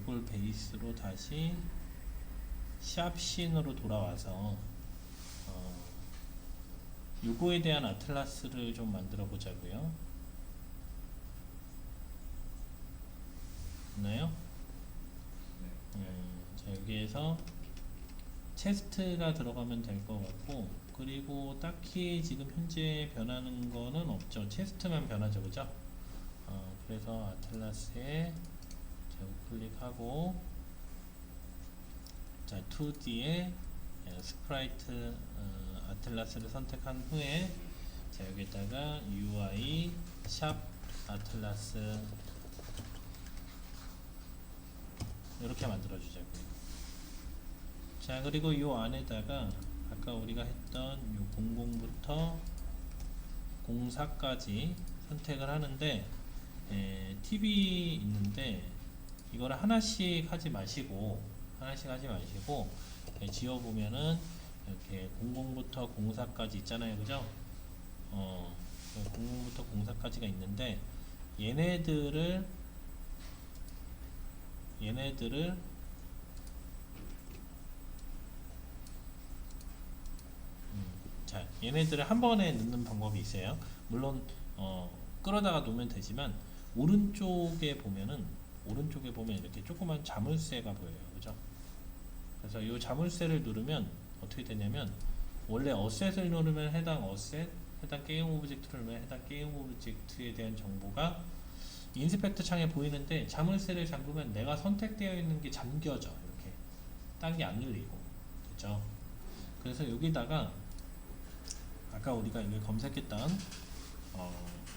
요걸 베이스로 다시 샵신으로 돌아와서 요거에 대한 아틀라스를 좀 만들어 보자고요. 있나요? 자, 여기에서 체스트가 들어가면 될 것 같고, 그리고 딱히 지금 현재 변하는 거는 없죠. 체스트만 변하죠, 그죠? 그래서 아틀라스에 우클릭하고, 자 2D에 스프라이트 아틀라스를 선택한 후에, 자 여기다가 UI 샵 아틀라스 이렇게 만들어 주자고요. 자 그리고 이 안에다가 아까 우리가 했던 요 00부터 04까지 선택을 하는데, 팁이 있는데 이거를 하나씩 하지 마시고 지워보면은 이렇게 00부터 04까지 있잖아요, 그죠? 00부터 04까지가 있는데 얘네들을 자 얘네들을 한 번에 넣는 방법이 있어요. 물론 끌어다가 놓으면 되지만 오른쪽에 보면 이렇게 조그만 자물쇠가 보여요, 그죠? 그래서 이 자물쇠를 누르면 어떻게 되냐면, 원래 어셋을 누르면 해당 어셋, 해당 게임 오브젝트를 누르면 해당 게임 오브젝트에 대한 정보가 인스펙터 창에 보이는데, 자물쇠를 잠그면 내가 선택되어 있는 게 잠겨져. 이렇게 딴 게 안 눌리고, 됐죠? 그래서 여기다가 아까 우리가 여기 검색했던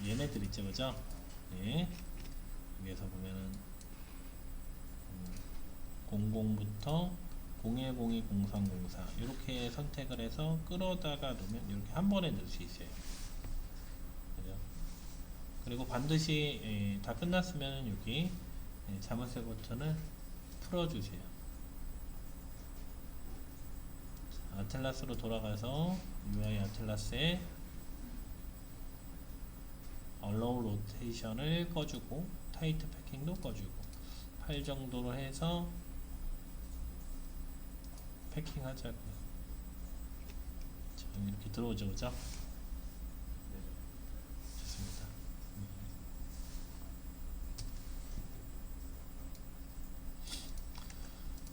얘네들 있죠, 그죠? 네. 여기에서 보면은 00부터 0102 0304 이렇게 선택을 해서 끌어다가 놓으면 이렇게 한 번에 넣을 수 있어요. 그죠? 그리고 반드시 다 끝났으면 여기 자물쇠 버튼을 풀어주세요. 아틀라스로 돌아가서 UI 아틀라스에 Allow Rotation을 꺼주고 타이트 패킹도 꺼주고 8 정도로 해서 패킹 하자고요. 자, 이렇게 들어오죠, 그죠? 좋습니다.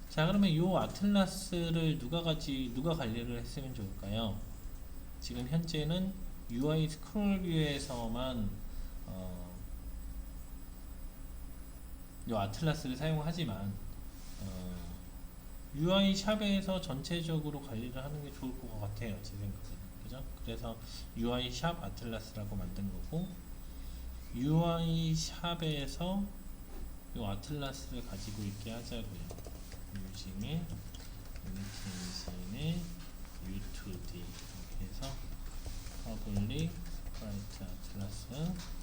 자, 그러면 이 아틀라스를 누가 관리를 했으면 좋을까요? 지금 현재는 UI 스크롤 뷰에서만 이 아틀라스를 사용하지만 UI 샵에서 전체적으로 관리를 하는 게 좋을 것 같아요, 제 생각에는. 그죠? 그래서 UI 샵 아틀라스라고 만든 거고, UI 샵에서 이 아틀라스를 가지고 있게 하자고요. 유징의 유니티 엔진의 U2D 이렇게 해서 퍼블릭 프라이트 아틀라스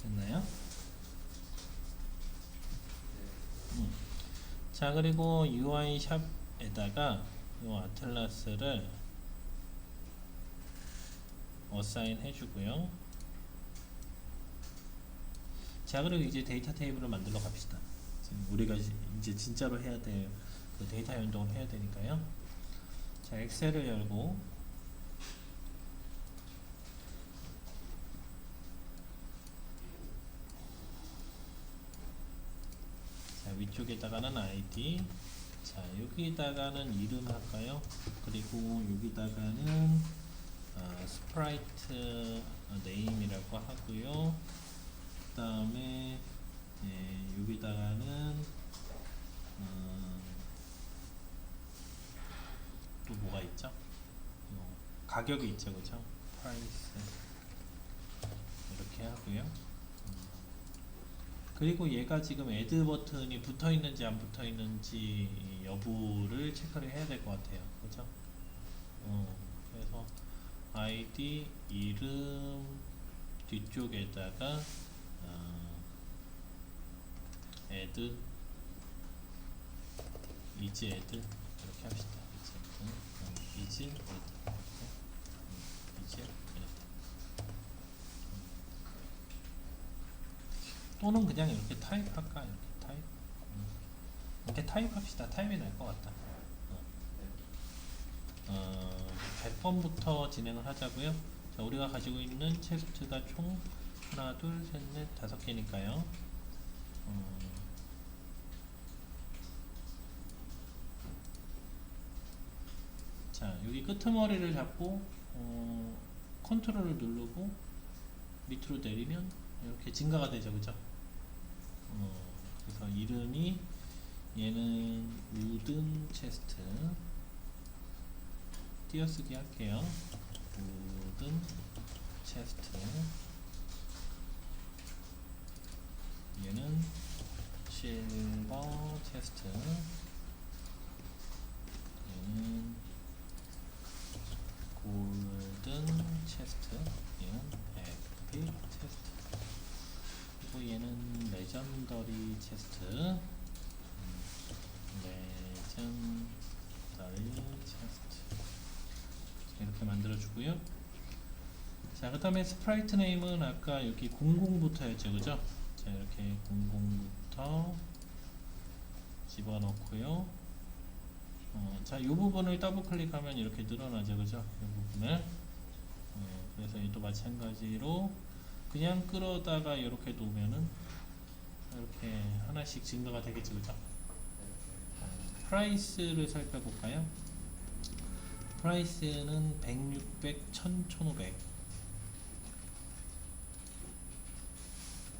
됐나요? 자 그리고 UI 샵에다가 이 아틀라스를 어사인 해주고요. 자 그리고 이제 데이터 테이블을 만들러 갑시다. 지금 우리가 이제 진짜로 해야 될 그 데이터 연동을 해야 되니까요. 자 엑셀을 열고, 자 위쪽에다가는 ID, 자 여기다가는 이름 할까요? 그리고 여기다가는 스프라이트 네임이라고 하고요. 그 다음에 여기다가는 또 뭐가 있죠? 가격이 있죠, 그죠? 프라이스 이렇게 하고요. 그리고 얘가 지금 애드 버튼이 붙어 있는지 안 붙어 있는지 여부를 체크를 해야 될 것 같아요, 그죠? 그래서 ID 이름 뒤쪽에다가 add is add 이렇게 합시다. is add is add 또는 그냥 이렇게 타입 할까? 이렇게 타입 이렇게 타입 합시다. 타입이 날 것 같다. 100번부터 진행을 하자고요. 자, 우리가 가지고 있는 체스트가 총 하나, 둘, 셋, 넷, 5개니까요. 자, 여기 끄트머리를 잡고 컨트롤을 누르고 밑으로 내리면 이렇게 증가가 되죠, 그죠? 그래서 이름이 얘는 우든 체스트 띄어쓰기 할게요. 우든 체스트 얘는 실버 체스트 얘는 골든 체스트 얘는 에픽 체스트 그리고 얘는 레전더리 체스트 레전더리 체스트 이렇게 만들어 주고요. 자, 그 다음에 스프라이트 네임은 아까 여기 00부터 했죠, 그죠? 자, 이렇게 00부터 집어넣고요. 자, 이 부분을 더블 클릭하면 이렇게 늘어나죠, 그죠? 이 부분을. 그래서 얘도 마찬가지로 그냥 끌어다가 이렇게 놓으면은 이렇게 하나씩 증가가 되겠죠, 그죠? 프라이스를 살펴볼까요? 프라이스는 100, 600, 1000, 1500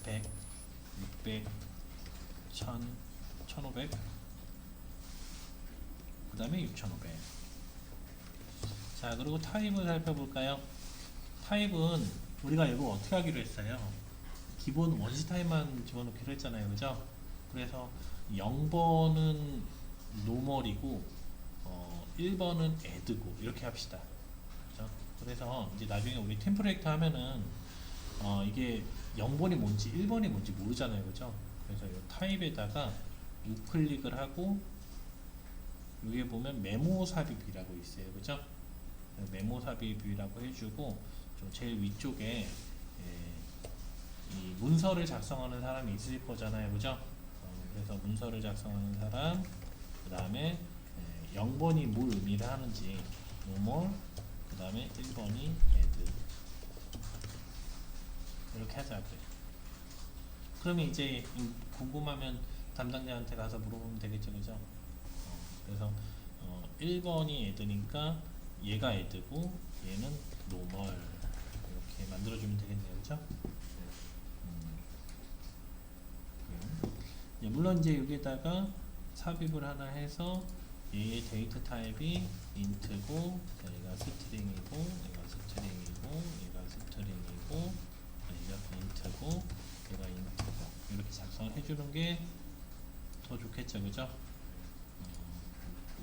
100, 600, 1000, 1500 그 다음에 6500 자, 그리고 타입을 살펴볼까요? 타입은 우리가 이거 어떻게 하기로 했어요? 기본 원시 타입만 집어넣기로 했잖아요, 그죠? 그래서 0번은 노멀이고 1번은 add고 이렇게 합시다. 그죠? 그래서 이제 나중에 우리 템플레이트 하면은 이게 0번이 뭔지 1번이 뭔지 모르잖아요, 그죠? 그래서 이 타입에다가 우클릭을 하고 여기에 보면 메모 삽입이라고 있어요, 그죠? 메모 삽입이라고 해주고 좀 제일 위쪽에 이 문서를 작성하는 사람이 있을 거잖아요, 그죠? 그래서 문서를 작성하는 사람, 그 다음에 0번이 뭘 의미를 하는지 normal, 그 다음에 1번이 add 이렇게 하자고요. 그러면 이제 궁금하면 담당자한테 가서 물어보면 되겠죠, 그죠? 그래서 1번이 add니까 얘가 add고 얘는 normal 이렇게 만들어주면 되겠네요, 그죠? 물론 이제 여기에다가 삽입을 하나 해서 얘의 데이터 타입이 int고 얘가 스트링이고 얘가 스트링이고 얘가 스트링이고 얘가 int고 얘가 int고 이렇게 작성을 해주는 게 더 좋겠죠, 그죠?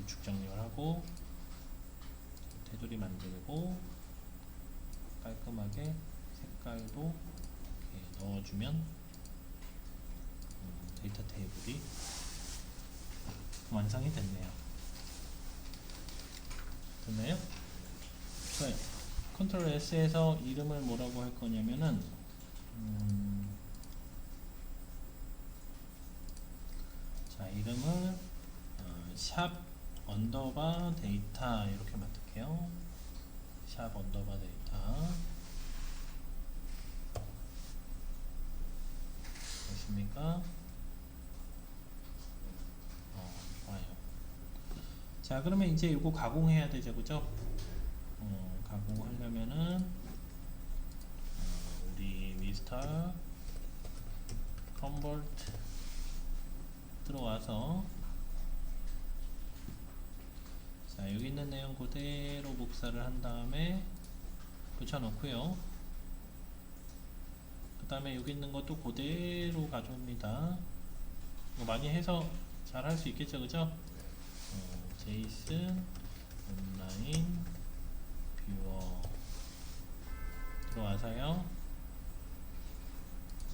우측 정렬 하고 테두리 만들고 깔끔하게 색깔도 이렇게 넣어주면 데이터 테이블이 완성이 됐네요. 됐나요? 좋아요. 컨트롤 S에서 이름을 뭐라고 할 거냐면은 자, 이름을 샵 언더바 데이터 이렇게 만들게요. 샵 언더바 데이터 보십니까? 좋아요. 자, 그러면 이제 이거 가공해야 되죠, 그죠? 가공하려면은 우리 미스터 컨버트 들어와서 자, 여기 있는 내용 그대로 복사를 한 다음에 붙여놓고요. 그 다음에 여기 있는 것도 그대로 가져옵니다. 이거 많이 해서 잘 할 수 있겠죠, 그죠? 제이슨 온라인 뷰어 들어와서요.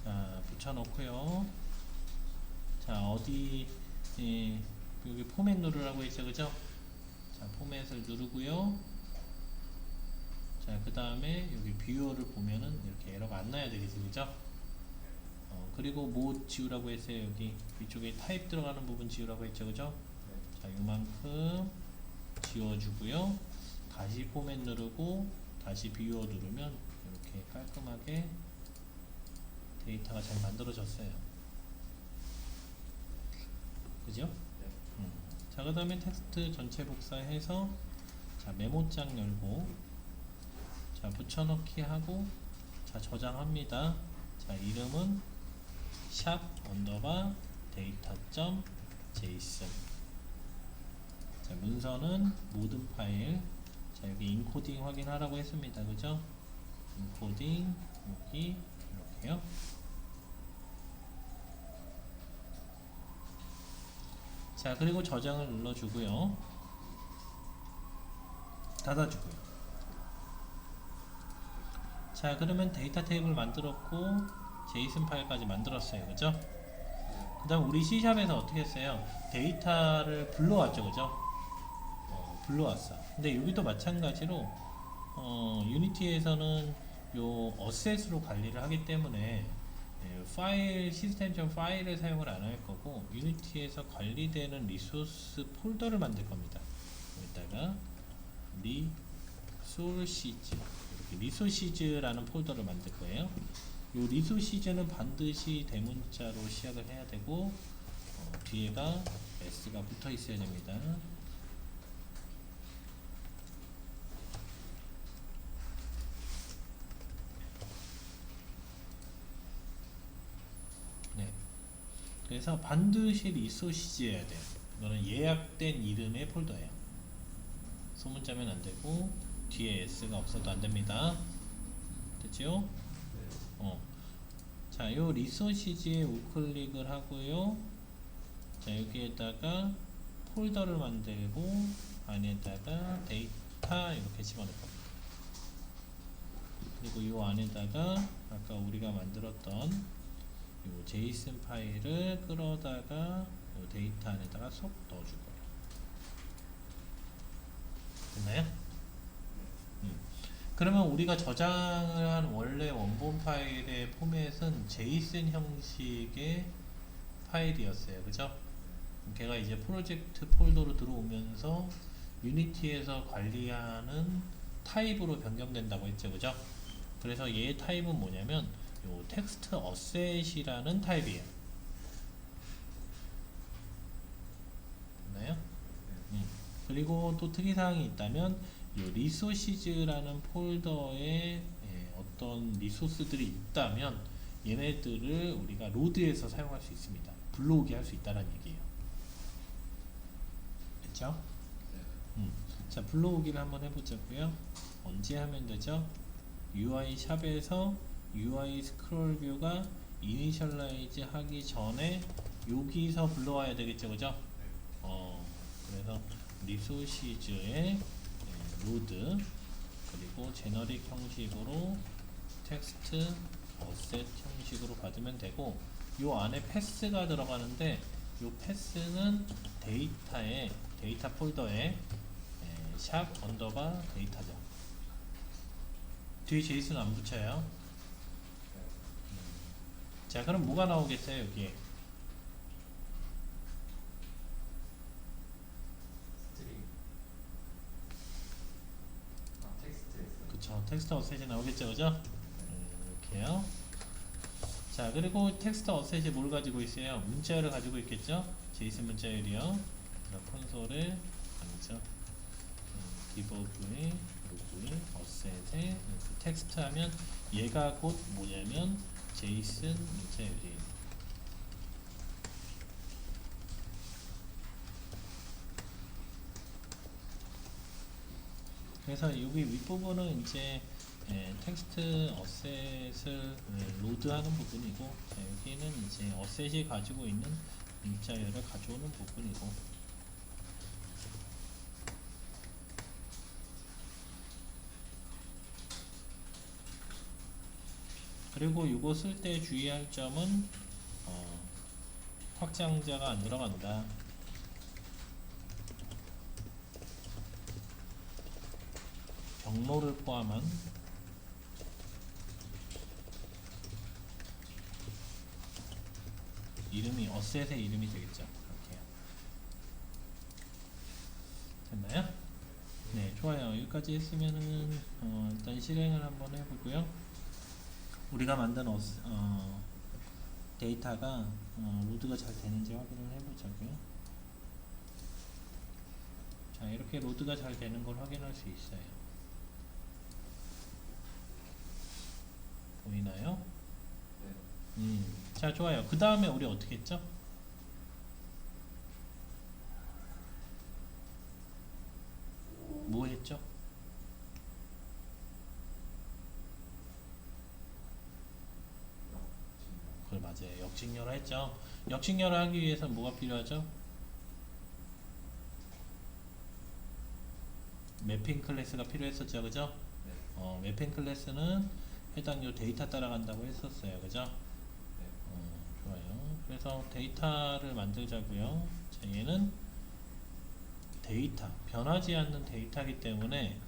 자, 붙여놓고요. 자, 어디 여기 포맷 누르라고 있죠, 그죠? 자, 포맷을 누르고요. 자, 그 다음에 여기 뷰어를 보면은 이렇게 에러가 안 나야 되겠죠, 그죠? 그리고 뭐 지우라고 했어요. 여기 위쪽에 타입 들어가는 부분 지우라고 했죠, 그죠? 자, 요만큼 지워주고요. 다시 포맷 누르고 다시 뷰어 누르면 이렇게 깔끔하게 데이터가 잘 만들어졌어요. 그죠? 자, 그 다음에 텍스트 전체 복사해서 자, 메모장 열고 자, 붙여넣기 하고 자, 저장합니다. 자, 이름은 샵 언더바 데이터.json. 자, 문서는 모든 파일. 자, 여기 인코딩 확인하라고 했습니다. 그죠? 인코딩 여기 이렇게요. 자, 그리고 저장을 눌러주고요. 닫아주고요. 자, 그러면 데이터 테이블 만들었고 제이슨 파일까지 만들었어요. 그죠? 그 다음 우리 C샵에서 어떻게 했어요? 데이터를 불러왔죠. 그죠? 불러왔어. 근데 여기도 마찬가지로 유니티에서는 요 어셋으로 관리를 하기 때문에 파일 시스템 파일을 사용을 안 할 거고 유니티에서 관리되는 리소스 폴더를 만들 겁니다. 여기다가 리소시즈 이렇게 리소시즈라는 폴더를 만들 거예요. 요 리소시즈는 반드시 대문자로 시작을 해야 되고 뒤에가 s가 붙어 있어야 됩니다. 네. 그래서 반드시 리소시즈여야 돼요. 이거는 예약된 이름의 폴더예요. 소문자면 안 되고 뒤에 s가 없어도 안 됩니다. 됐죠? 자, 요 리소시즈에 우클릭을 하고요. 자, 여기에다가 폴더를 만들고 안에다가 데이터 이렇게 집어넣을 겁니다. 그리고 요 안에다가 아까 우리가 만들었던 요 제이슨 파일을 끌어다가 요 데이터 안에다가 쏙 넣어줄 거예요. 됐나요? 그러면 우리가 저장을 한 원래 원본 파일의 포맷은 제이슨 형식의 파일이었어요. 그죠? 걔가 이제 프로젝트 폴더로 들어오면서 유니티에서 관리하는 타입으로 변경된다고 했죠. 그죠? 그래서 얘 타입은 뭐냐면 요 텍스트 어셋이라는 타입이에요. 됐나요? 그리고 또 특이사항이 있다면 이 리소시즈라는 폴더에 어떤 리소스들이 있다면 얘네들을 우리가 로드에서 사용할 수 있습니다. 불러오게 할 수 있다는 얘기예요. 됐죠? 자, 불러오기를 한번 해보자고요. 언제 하면 되죠? UI 샵에서 UI 스크롤 뷰가 이니셜라이즈 하기 전에 여기서 불러와야 되겠죠, 그죠? 그래서 리소시즈의 로드 그리고 제너릭 형식으로 텍스트 어셋 형식으로 받으면 되고 요 안에 패스가 들어가는데 요 패스는 데이터 폴더에 샵 언더바 데이터죠. 뒤에 제이슨 안 붙여요. 자, 그럼 뭐가 나오겠어요? 여기에 그쵸, 텍스트 어셋이 나오겠죠, 그죠? 이렇게요. 자, 그리고 텍스트 어셋이 뭘 가지고 있어요? 문자열을 가지고 있겠죠? 제이슨 문자열이요. 콘솔에 아니죠? 디버그에 로그에 어셋에 텍스트 하면 얘가 곧 뭐냐면 제이슨 문자열이에요. 그래서 여기 윗부분은 이제 텍스트 어셋을 로드하는 부분이고 자, 여기는 이제 어셋이 가지고 있는 문자열을 가져오는 부분이고 그리고 이거 쓸 때 주의할 점은 확장자가 안 들어간다. 경로를 포함한 이름이 어셋의 이름이 되겠죠. 이렇게요. 됐나요? 네, 좋아요. 여기까지 했으면은 일단 실행을 한번 해보고요. 우리가 만든 데이터가 로드가 잘 되는지 확인을 해보자고요. 자, 이렇게 로드가 잘 되는 걸 확인할 수 있어요. 보이나요? 자, 좋아요. 그 다음에 우리 어떻게 했죠? 뭐 했죠? 그걸 맞아요. 역직렬화 했죠. 역직렬화 하기 위해서 뭐가 필요하죠? 매핑 클래스가 필요했었죠. 그죠? 매핑 클래스는 해당 요 데이터 따라간다고 했었어요. 그죠? 좋아요. 그래서 데이터를 만들자고요. 자, 얘는 데이터, 변하지 않는 데이터이기 때문에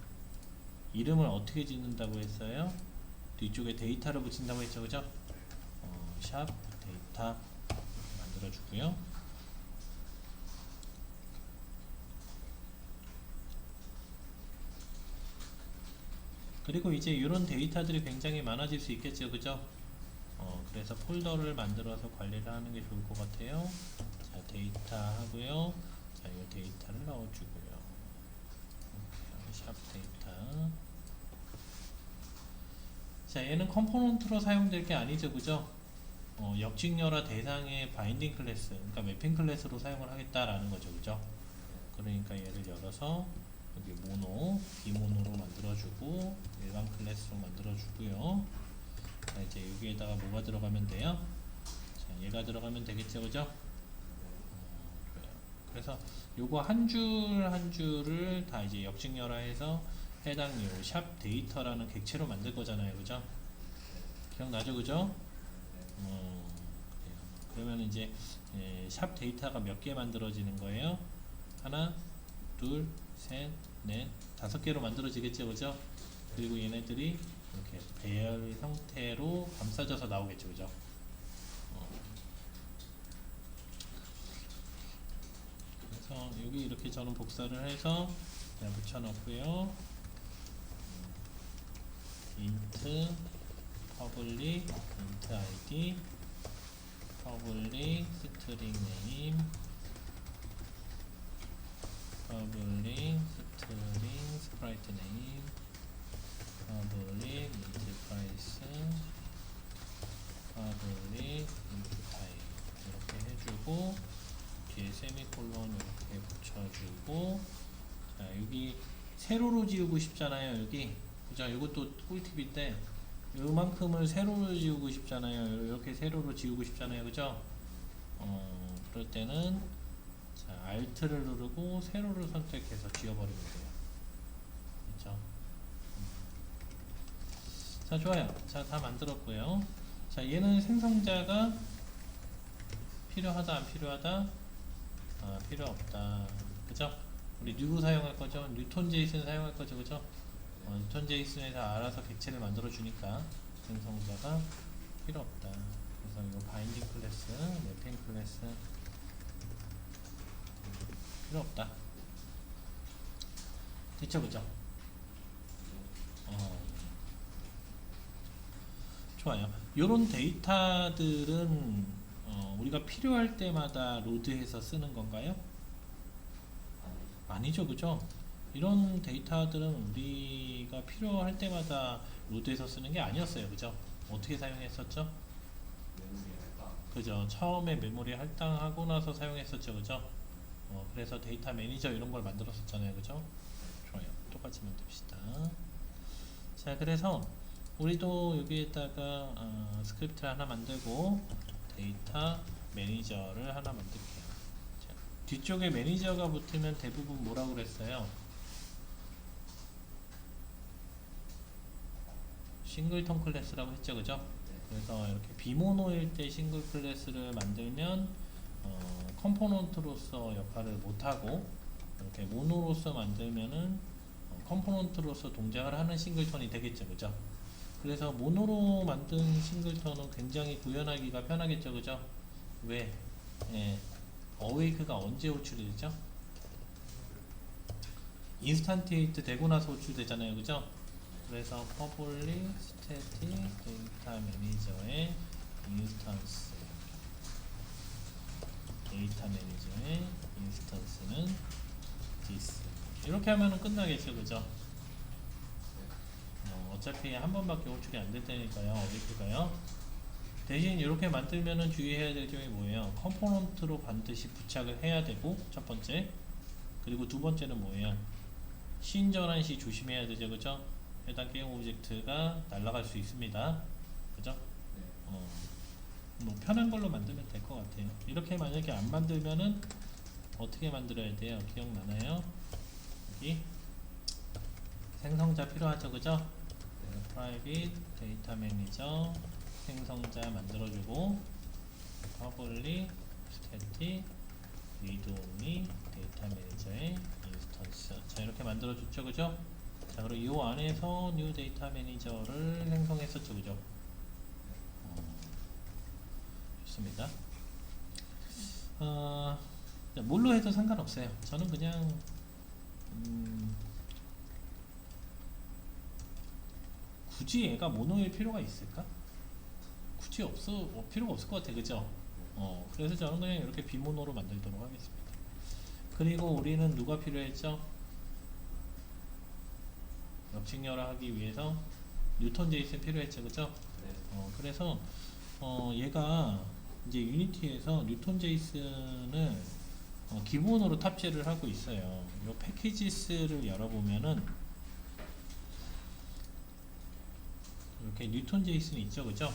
이름을 어떻게 짓는다고 했어요? 뒤쪽에 데이터를 붙인다고 했죠. 그죠? 샵 데이터 만들어주고요. 그리고 이제 이런 데이터들이 굉장히 많아질 수 있겠죠. 그죠? 그래서 폴더를 만들어서 관리를 하는 게 좋을 것 같아요. 자, 데이터 하고요. 자, 이 데이터를 넣어주고요. 샵 데이터. 자, 얘는 컴포넌트로 사용될 게 아니죠. 그죠? 역직렬화 대상의 바인딩 클래스, 그러니까 매핑 클래스로 사용을 하겠다라는 거죠. 그죠? 그러니까 얘를 열어서 여기 모노, 비모노로 만들어주고 일반 클래스로 만들어주고요. 자, 이제 여기에다가 뭐가 들어가면 돼요? 자, 얘가 들어가면 되겠죠. 그죠? 좋아요. 그래서 요거 한 줄 한 줄을 다 이제 역직렬화해서 해당 요 샵 데이터라는 객체로 만들 거잖아요. 그죠? 기억나죠? 그죠? 그래요. 그러면 이제 샵 데이터가 몇 개 만들어지는 거예요? 하나, 둘, 셋, 넷, 5개로 만들어지겠죠. 그죠? 그리고 얘네들이 이렇게 배열 형태로 감싸져서 나오겠죠. 그죠? 그래서 여기 이렇게 저는 복사를 해서 그냥 붙여놓고요. int public int id public string name public string sprite name public int price public int type 이렇게 해주고 뒤에 세미콜론 이렇게 붙여주고 자 여기 세로로 지우고 싶잖아요. 여기 그죠? 이것도 꿀팁인데 요만큼을 세로로 지우고 싶잖아요. 이렇게 세로로 지우고 싶잖아요. 그죠? 그럴 때는 자, Alt를 누르고 세로를 선택해서 지워버리면 돼요. 그렇죠? 자, 좋아요. 자, 다 만들었고요. 자, 얘는 생성자가 필요하다, 안 필요하다? 필요 없다. 그죠? 우리 누구 사용할 거죠? 뉴턴 제이슨 사용할 거죠. 그죠? 뉴턴 제이슨에서 알아서 객체를 만들어 주니까 생성자가 필요 없다. 그래서 이거 바인딩 클래스, 매핑 클래스 필요 없다. 됐죠, 그죠? 좋아요. 요런 데이터들은 우리가 필요할 때마다 로드해서 쓰는 건가요? 아니죠, 그죠? 이런 데이터들은 우리가 필요할 때마다 로드해서 쓰는 게 아니었어요. 그죠? 어떻게 사용했었죠? 그죠? 처음에 메모리 할당하고 나서 사용했었죠. 그죠? 그래서 데이터 매니저 이런 걸 만들었었잖아요. 그죠? 좋아요. 똑같이 만듭시다. 자, 그래서 우리도 여기에다가 스크립트를 하나 만들고 데이터 매니저를 하나 만들게요. 자, 뒤쪽에 매니저가 붙으면 대부분 뭐라고 그랬어요? 싱글턴 클래스라고 했죠. 그죠? 그래서 이렇게 비모노일 때 싱글 클래스를 만들면 컴포넌트로서 역할을 못하고 이렇게 모노로서 만들면은 컴포넌트로서 동작을 하는 싱글턴이 되겠죠, 그죠? 그래서 모노로 만든 싱글턴은 굉장히 구현하기가 편하겠죠, 그죠? 왜? 예, 어웨이크가 언제 호출이 되죠? 인스탄티에이트 되고 나서 호출되잖아요, 그죠? 그래서 퍼블릭 스태틱 데이터 매니저의 인스턴스, 데이터 매니저의 인스턴스는 this. 이렇게 하면은 끝나겠죠, 그죠? 어차피 한 번밖에 호출이 안 될 테니까요. 어디일까요? 대신 이렇게 만들면은 주의해야 될 점이 뭐예요? 컴포넌트로 반드시 부착을 해야 되고, 첫 번째. 그리고 두 번째는 뭐예요? 시인전환 시 조심해야 되죠, 그죠? 해당 게임 오브젝트가 날아갈 수 있습니다, 그죠? 뭐 편한 걸로 만들면 될 것 같아요. 이렇게 만약에 안 만들면은 어떻게 만들어야 돼요? 기억나나요? 여기 생성자 필요하죠, 그죠? 네, private 데이터 매니저 생성자 만들어주고 public static read only 데이터 매니저의 인스턴스. 자, 이렇게 만들어줬죠, 그죠? 자, 그리고 이 안에서 new 데이터 매니저를 생성했었죠, 그죠? 좋습니다. 뭘로 해도 상관없어요. 저는 그냥 굳이 얘가 모노일 필요가 있을까? 굳이 필요가 없을 것 같아, 그죠? 그래서 저는 그냥 이렇게 비모노로 만들도록 하겠습니다. 그리고 우리는 누가 필요했죠? 역직렬화 하기 위해서 뉴턴 제이슨 필요했죠, 그죠? 그래서 얘가 이제 유니티에서 뉴턴 제이슨을 기본으로 탑재를 하고 있어요. 이 패키지스를 열어보면은 이렇게 뉴턴 제이슨이 있죠, 그죠?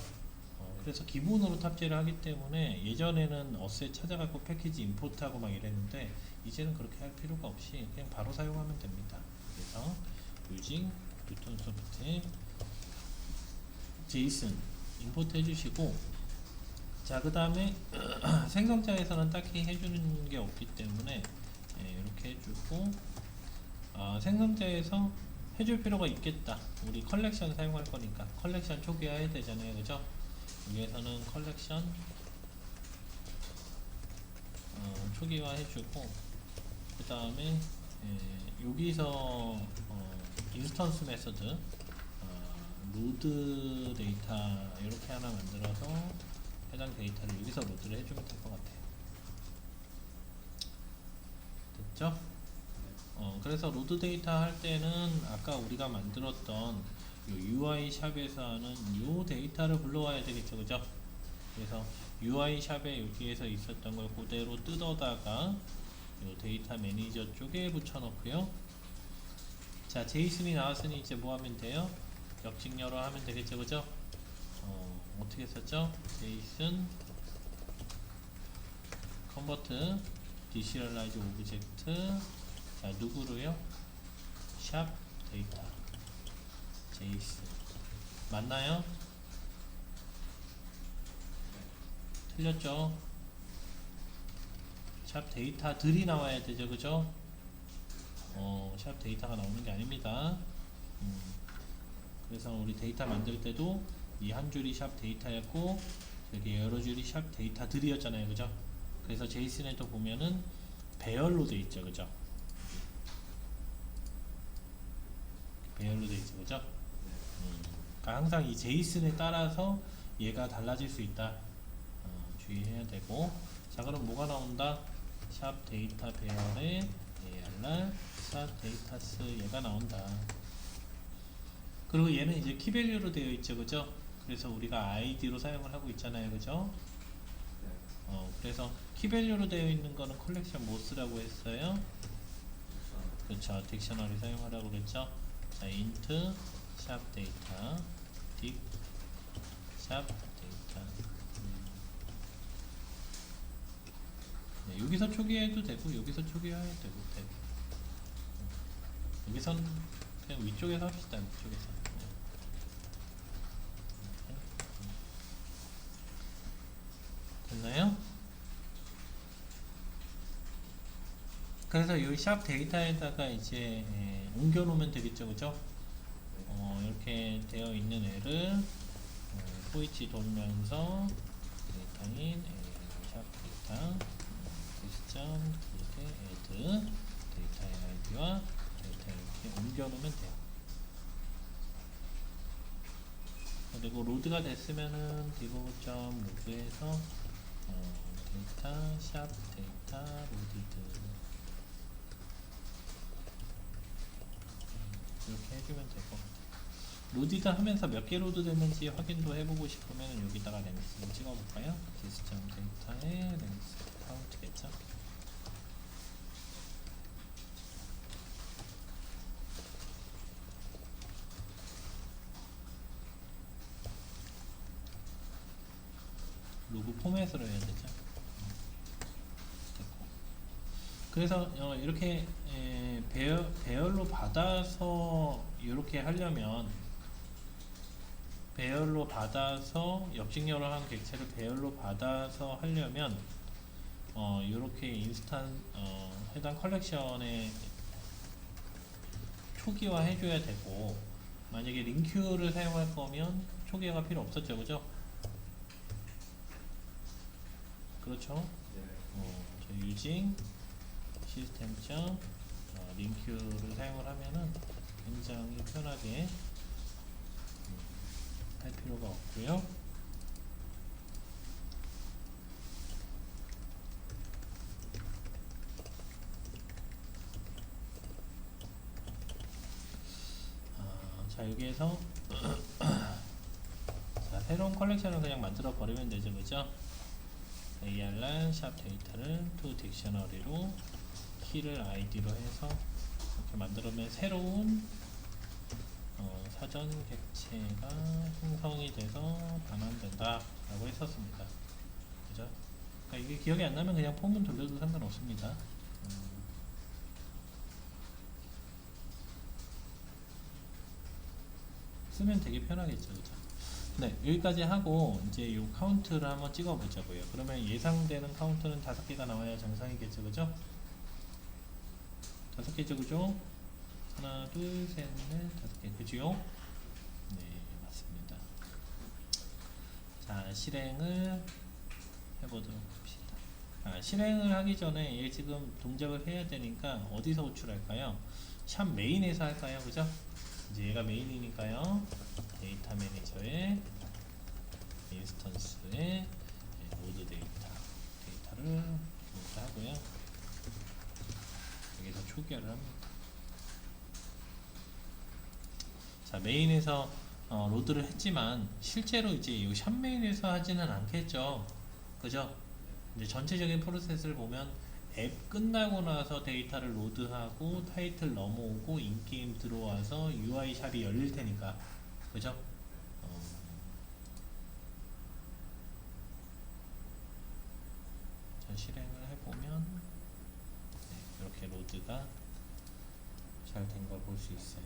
그래서 기본으로 탑재를 하기 때문에 예전에는 어스에 찾아가고 패키지 임포트하고 막 이랬는데 이제는 그렇게 할 필요가 없이 그냥 바로 사용하면 됩니다. 그래서 using 뉴턴 소프트 제이슨 임포트 해주시고, 자, 그 다음에 생성자에서는 딱히 해주는 게 없기 때문에 이렇게 해주고, 생성자에서 해줄 필요가 있겠다. 우리 컬렉션 사용할 거니까 컬렉션 초기화해야 되잖아요, 그죠? 여기에서는 컬렉션 초기화 해주고, 그 다음에 여기서 인스턴스 메서드 로드 데이터 이렇게 하나 만들어서 해당 데이터를 여기서 로드를 해주면 될 것 같아요. 됐죠? 그래서 로드 데이터 할 때는 아까 우리가 만들었던 요 UI 샵에서 하는 요 데이터를 불러와야 되겠죠, 그죠? 그래서 UI 샵에 여기에서 있었던 걸 그대로 뜯어다가 요 데이터 매니저 쪽에 붙여 놓고요. 자, 제이슨이 나왔으니 이제 뭐 하면 돼요? 역직렬화 하면 되겠죠, 그죠? 어떻게 썼죠? 제이슨 컨버트 디시리얼라이즈 오브젝트. 자, 누구로요? 샵 데이터 제이슨 맞나요? 틀렸죠? 샵 데이터들이 나와야 되죠, 그죠? 샵 데이터가 나오는 게 아닙니다. 그래서 우리 데이터 만들 때도 이 한 줄이 샵 데이터였고 여기 여러 줄이 샵 데이터들이었잖아요, 그죠? 그래서 제이슨에도 보면은 배열로 돼 있죠, 그죠? 배열로 돼 있죠, 그죠? 그러니까 항상 이 제이슨에 따라서 얘가 달라질 수 있다. 주의해야 되고. 자, 그럼 뭐가 나온다? 샵 데이터 배열에 ARR 샵 데이터스 얘가 나온다. 그리고 얘는 이제 키밸류로 되어 있죠, 그죠? 그래서 우리가 id로 사용을 하고 있잖아요, 그죠? 그래서 키밸류로 되어 있는 거는 컬렉션 뭐 쓰라고 했어요? 그렇죠, 딕셔너리 사용하라고 그랬죠? 자, int 샵 데이터 딕 샵 데이터. 네, 여기서 초기화해도 되고 여기서 초기화해도 되고 여기선 그냥 위쪽에서 합시다. 위쪽에서. 됐나요? 그래서 이 샵 데이터에다가 이제 옮겨 놓으면 되겠죠, 그죠? 이렇게 되어 있는 애를 스위치 돌면서 데이터인 샵 데이터 시점 이렇게 애드 데이터의 아이디와 데이터 이렇게 옮겨 놓으면 돼요. 그리고 로드가 됐으면은 디버그.점 로드에서 데이터 샵 데이터 로디드 이렇게 해주면 될 것 같아요. 로디드 하면서 몇 개 로드 됐는지 확인도 해보고 싶으면 여기다가 랭스를 찍어볼까요? 디스.점 데이터의 랭스 카운트겠죠? 로그 포맷으로 해야 되죠. 됐고. 그래서 이렇게 배열로 받아서 이렇게 하려면 배열로 받아서 역직렬을 한 객체를 배열로 받아서 하려면 이렇게 해당 컬렉션에 초기화 해줘야 되고, 만약에 링큐를 사용할 거면 초기화가 필요 없었죠, 그죠? 그렇죠? 저 using 시스템 링큐를 사용을 하면은 굉장히 편하게 할 필요가 없고요. 자, 여기에서 자, 새로운 컬렉션을 그냥 만들어 버리면 되죠, 그죠? AR란 샵 데이터를 to 딕셔너리로 키를 아이디로 해서 이렇게 만들면 새로운 사전 객체가 생성이 돼서 반환된다 라고 했었습니다. 그죠? 그러니까 이게 기억이 안 나면 그냥 폼은 돌려도 상관없습니다. 쓰면 되게 편하겠죠, 그죠? 네, 여기까지 하고 이제 이 카운트를 한번 찍어 보자고요. 그러면 예상되는 카운트는 5개가 나와야 정상이겠죠, 그죠? 5개죠, 그죠? 하나, 둘, 셋, 넷, 5개, 그죠? 네, 맞습니다. 자, 실행을 해보도록 합시다. 실행을 하기 전에 얘 지금 동작을 해야 되니까 어디서 호출할까요? 샵 메인에서 할까요, 그죠? 이제 얘가 메인이니까요. 데이터 매니저의 인스턴스에 로드 데이터를 로드하고요. 여기서 초기화를 합니다. 자, 메인에서 로드를 했지만 실제로 이제 이 샵 메인에서 하지는 않겠죠, 그죠? 이제 전체적인 프로세스를 보면 앱 끝나고 나서 데이터를 로드하고 타이틀 넘어오고 인게임 들어와서 UI 샵이 열릴 테니까, 그죠? 자, 실행을 해보면 이렇게 로드가 잘 된 걸 볼 수 있어요.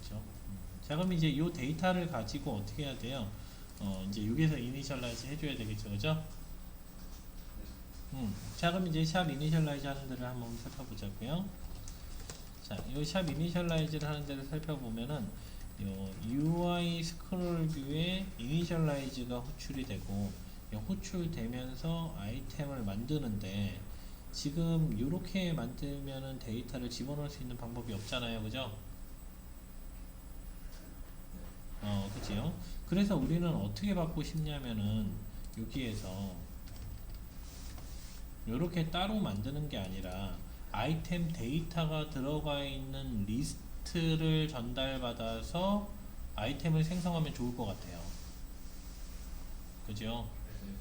그죠? 자, 그럼 이제 이 데이터를 가지고 어떻게 해야 돼요? 이제 여기서 이니셜라이즈 해줘야 되겠죠, 그죠? 자, 그럼 이제 샵 이니셜라이즈 하는 데를 한번 살펴보자고요. 자, 이 샵 이니셜라이즈를 하는 데를 살펴보면은 요 UI 스크롤 뷰에 이니셜라이즈가 호출이 되고, 호출되면서 아이템을 만드는데 지금 이렇게 만들면은 데이터를 집어넣을 수 있는 방법이 없잖아요, 그죠? 그치요? 그래서 우리는 어떻게 받고 싶냐면은 여기에서 이렇게 따로 만드는 게 아니라 아이템 데이터가 들어가 있는 리스트를 전달받아서 아이템을 생성하면 좋을 것 같아요. 그죠?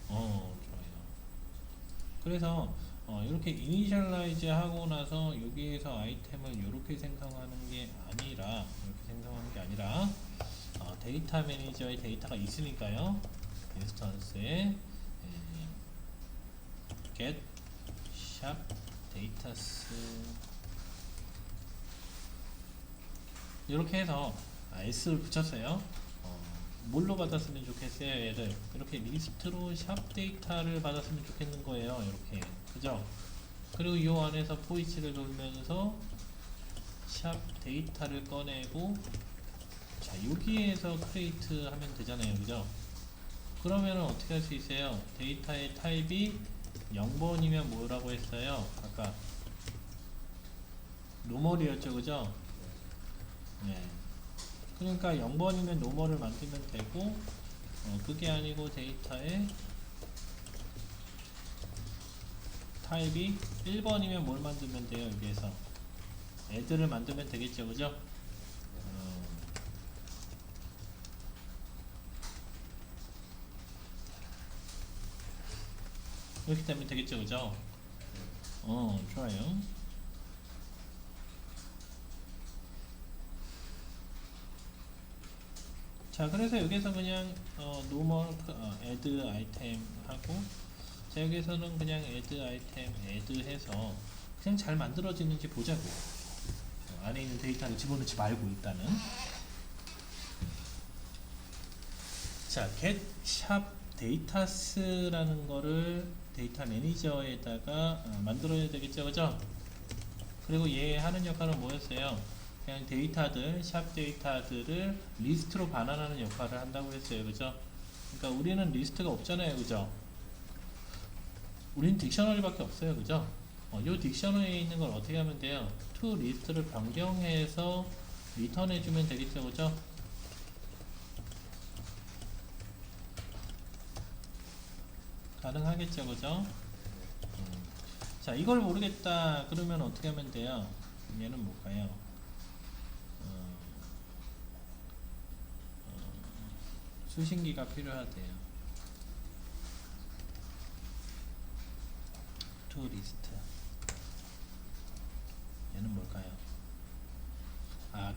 좋아요. 그래서 이렇게 이니셜라이즈 하고 나서 여기에서 아이템을 이렇게 생성하는 게 아니라 데이터 매니저의 데이터가 있으니까요. 인스턴스에 get 샵 데이터스 이렇게 해서 s를 붙였어요. 뭘로 받았으면 좋겠어요, 얘를 이렇게 리스트로 샵 데이터를 받았으면 좋겠는 거예요, 이렇게. 그죠? 그리고 이 안에서 포이치를 돌면서 샵 데이터를 꺼내고, 자 여기에서 크리에이트 하면 되잖아요, 그죠? 그러면 어떻게 할 수 있어요? 데이터의 타입이 0번이면 뭐라고 했어요? 아까 노멀이었죠, 그죠? 네. 그러니까 0번이면 노멀을 만들면 되고, 그게 아니고 데이터의 타입이 1번이면 뭘 만들면 돼요? 여기에서 add를 만들면 되겠죠, 그죠? 이렇게 되면 되겠죠, 그죠? 좋아요. 자, 그래서 여기서 그냥 normal add item 하고, 자 여기서는 그냥 add item add 해서 그냥 잘 만들어지는지 보자고. 안에 있는 데이터를 집어넣지 말고 일단은. 자, get 샵 데이터스라는 거를 데이터 매니저에다가 만들어야 되겠죠, 그죠? 그리고 얘 하는 역할은 뭐였어요? 그냥 데이터들, 샵 데이터들을 리스트로 반환하는 역할을 한다고 했어요, 그죠? 그러니까 우리는 리스트가 없잖아요, 그죠? 우리는 딕셔너리밖에 없어요, 그죠? 이 딕셔너리에 있는 걸 어떻게 하면 돼요? to 리스트를 변경해서 리턴해주면 되겠죠, 그죠? 가능하겠죠, 그죠? 자, 이걸 모르겠다 그러면 어떻게 하면 돼요? 얘는 뭘까요? 수신기가 필요하대요. to list. 얘는 뭘까요?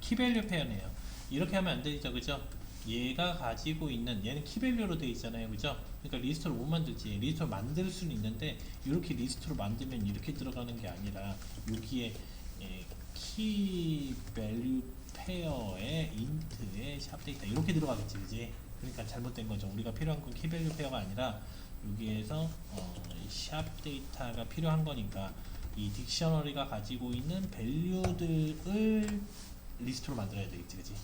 키밸류 페어네요. 이렇게 하면 안 되죠, 그죠? 얘가 가지고 있는, 얘는 키밸류로 되어 있잖아요, 그죠? 그러니까 리스트를 못 만들지. 리스트를 만들 수는 있는데 이렇게 리스트로 만들면 이렇게 들어가는 게 아니라 여기에 키밸류 페어에 인트에 샵 데이터 이렇게 들어가겠지, 그지? 그러니까 잘못된 거죠. 우리가 필요한 건 키밸류 페어가 아니라 여기에서 샵 데이터가 필요한 거니까 이 딕셔너리가 가지고 있는 밸류들을 리스트로 만들어야 되겠지, 그지?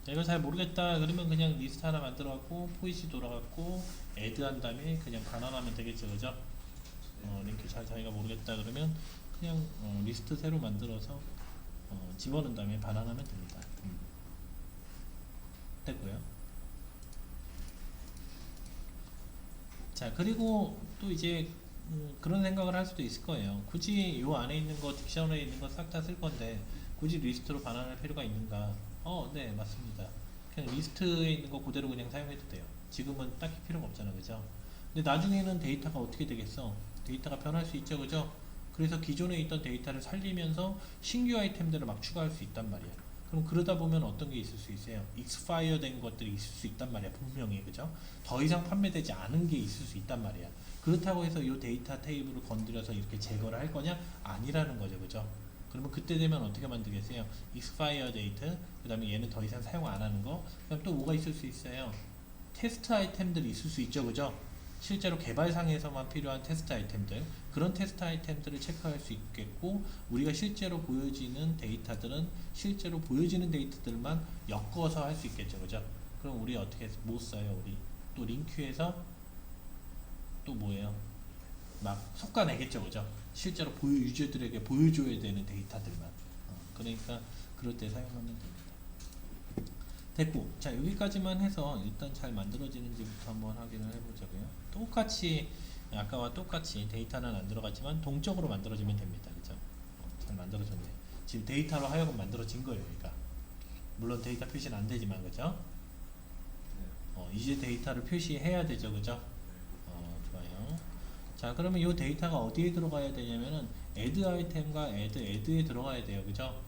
이거 잘 모르겠다 그러면 그냥 리스트 하나 만들어 갖고 포이시 돌아갔고 애드 한 다음에 그냥 반환하면 되겠죠, 그죠? 링크 잘 자기가 모르겠다 그러면 그냥 리스트 새로 만들어서 집어넣은 다음에 반환하면 됩니다. 됐고요. 자, 그리고 또 이제 그런 생각을 할 수도 있을 거예요. 굳이 요 안에 있는 거, 딕셔너리에 있는 거 싹 다 쓸 건데 굳이 리스트로 반환할 필요가 있는가? 네, 맞습니다. 그냥 리스트에 있는 거 그대로 그냥 사용해도 돼요. 지금은 딱히 필요가 없잖아, 그죠? 근데 나중에는 데이터가 어떻게 되겠어? 데이터가 변할 수 있죠, 그죠? 그래서 기존에 있던 데이터를 살리면서 신규 아이템들을 막 추가할 수 있단 말이야. 그럼 그러다 보면 어떤 게 있을 수 있어요? 익스파이어 된 것들이 있을 수 있단 말이야, 분명히, 그죠? 더 이상 판매되지 않은 게 있을 수 있단 말이야. 그렇다고 해서 이 데이터 테이블을 건드려서 이렇게 제거를 할 거냐? 아니라는 거죠, 그죠? 그러면 그때 되면 어떻게 만들겠어요? 익스파이어 데이트, 그 다음에 얘는 더 이상 사용 안 하는 거, 그 다음 또 뭐가 있을 수 있어요? 테스트 아이템들이 있을 수 있죠, 그죠? 실제로 개발상에서만 필요한 테스트 아이템들, 그런 테스트 아이템들을 체크할 수 있겠고, 우리가 실제로 보여지는 데이터들은 실제로 보여지는 데이터들만 엮어서 할 수 있겠죠, 그죠? 그럼 우리 어떻게 뭐 써요? 우리 또 링크에서 또 뭐예요? 막 솎아내겠죠, 그죠? 실제로 유저들에게 보여줘야 되는 데이터들만. 그러니까 그럴 때 사용하면 됩니다. 됐고, 자 여기까지만 해서 일단 잘 만들어지는지부터 한번 확인을 해보자고요. 똑같이 아까와 똑같이 데이터는 안 들어갔지만 동적으로 만들어지면 됩니다, 그죠? 잘 만들어졌네. 지금 데이터로 하여금 만들어진 거예요, 그러니까. 물론 데이터 표시는 안 되지만, 그죠? 이제 데이터를 표시해야 되죠, 그죠? 좋아요. 자, 그러면 이 데이터가 어디에 들어가야 되냐면은 add 아이템과 add에 들어가야 돼요, 그죠?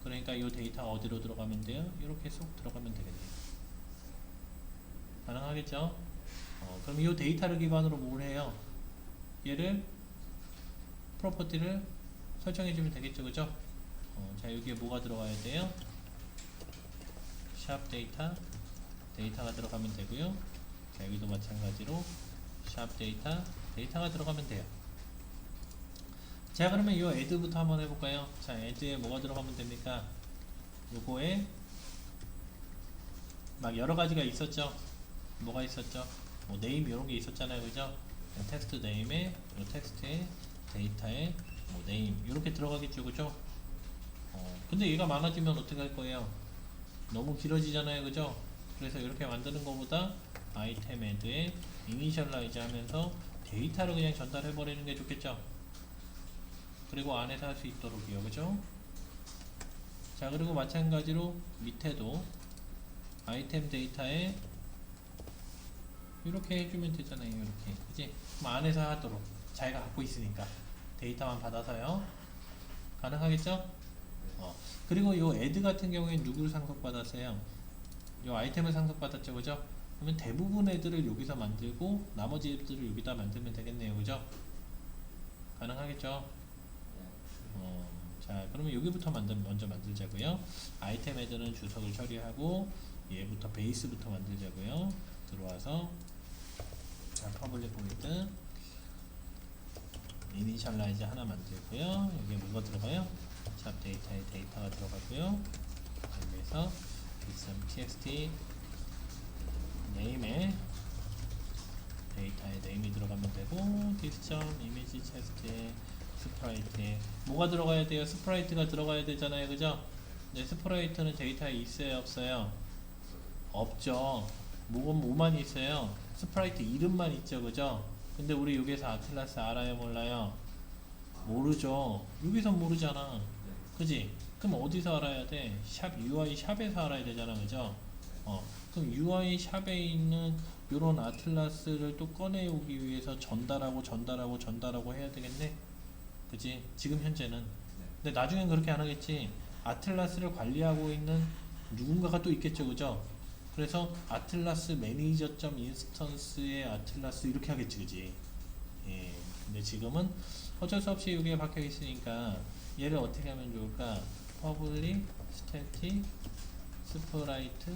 그러니까 이 데이터가 어디로 들어가면 돼요? 이렇게 쏙 들어가면 되겠네요. 가능하겠죠? 그럼 이 데이터를 기반으로 뭘 해요? 얘를 프로퍼티를 설정해 주면 되겠죠, 그죠? 자, 여기에 뭐가 들어가야 돼요? 샵 데이터, 데이터가 들어가면 되고요. 자, 여기도 마찬가지로 샵 데이터가 들어가면 돼요. 자, 그러면 이 add부터 한번 해볼까요? 자, add에 뭐가 들어가면 됩니까? 요거에 막 여러 가지가 있었죠. 뭐가 있었죠? 뭐 네임 이런 게 있었잖아요, 그죠? 텍스트 네임에 요 텍스트에 데이터에 뭐 네임 이렇게 들어가겠죠, 그죠? 근데 얘가 많아지면 어떻게 할 거예요? 너무 길어지잖아요, 그죠? 그래서 이렇게 만드는 것보다 아이템 애드에 이니셜라이즈 하면서 데이터를 그냥 전달해 버리는 게 좋겠죠. 그리고 안에서 할 수 있도록이요, 그죠? 자, 그리고 마찬가지로 밑에도 아이템 데이터에 이렇게 해주면 되잖아요, 이렇게, 그지? 그럼 안에서 하도록 자기가 갖고 있으니까 데이터만 받아서요. 가능하겠죠? 그리고 요 add 같은 경우에 누구를 상속받았어요? 요 아이템을 상속받았죠, 그죠? 그러면 대부분 애들을 여기서 만들고 나머지 애들을 여기다 만들면 되겠네요, 그죠? 가능하겠죠? 자, 그러면 여기부터 먼저 만들자고요. 아이템 애들은 주석을 처리하고 얘부터 베이스부터 만들자고요. 들어와서 자, 퍼블릭 보이드 이니셜라이즈 하나 만들고요. 여기에 뭐가 들어가요? 샵 데이터에 데이터가 들어가고요. 여기에서 txt 네임에 데이터에 네임이 들어가면 되고 this.image chest에 스프라이트에 뭐가 들어가야 돼요? 스프라이트가 들어가야 되잖아요, 그죠? 네, 스프라이트는 데이터에 있어요, 없어요? 없죠. 뭐만 있어요? 스프라이트 이름만 있죠, 그죠? 근데 우리 여기서 아틀라스 알아요, 몰라요? 모르죠. 여기서 모르잖아, 그지? 그럼 어디서 알아야 돼? 샵 UI 샵에서 알아야 되잖아, 그죠? 그럼 UI 샵에 있는 요런 아틀라스를 또 꺼내오기 위해서 전달하고 해야 되겠네, 그지? 지금 현재는. 근데 나중엔 그렇게 안 하겠지. 아틀라스를 관리하고 있는 누군가가 또 있겠죠, 그죠? 그래서 아틀라스 매니저.점 인스턴스의 아틀라스 이렇게 하겠지, 그지? 예. 근데 지금은 어쩔 수 없이 여기에 박혀 있으니까 얘를 어떻게 하면 좋을까? public static sprite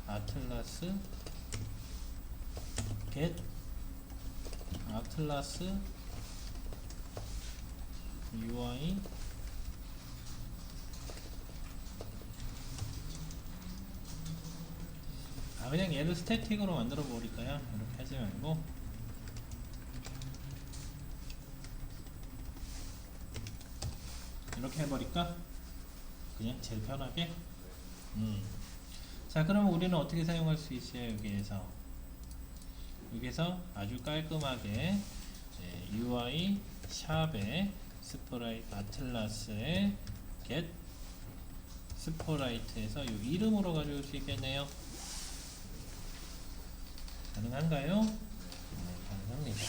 atlas get atlas UI 그냥 얘를 스태틱으로 만들어 버릴까요? 이렇게 하지 말고 이렇게 해버릴까? 그냥 제일 편하게. 자, 그러면 우리는 어떻게 사용할 수 있어요? 여기에서 아주 깔끔하게 UI 샵에 스프라이트 아틀라스에 get 스프라이트에서 이 이름으로 가져올 수 있겠네요. 가능한가요? 네, 가능합니다.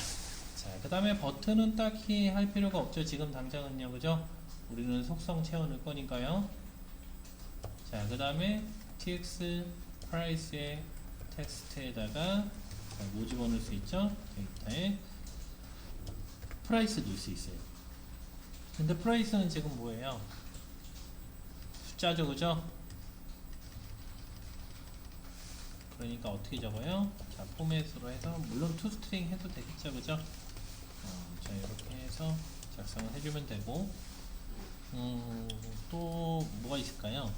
자, 그 다음에 버튼은 딱히 할 필요가 없죠. 지금 당장은요, 그죠? 우리는 속성 채워넣을 거니까요. 자, 그 다음에 tx price의 텍스트에다가 뭐 집어넣을 수 있죠? 데이터에 프라이스 넣을 수 있어요. 근데 프라이스는 지금 뭐예요? 숫자죠, 그죠? 그러니까 어떻게 적어요? 자, 포맷으로 해서 물론 toString 해도 되겠죠, 그죠? 자, 이렇게 해서 작성을 해주면 되고 또 뭐가 있을까요?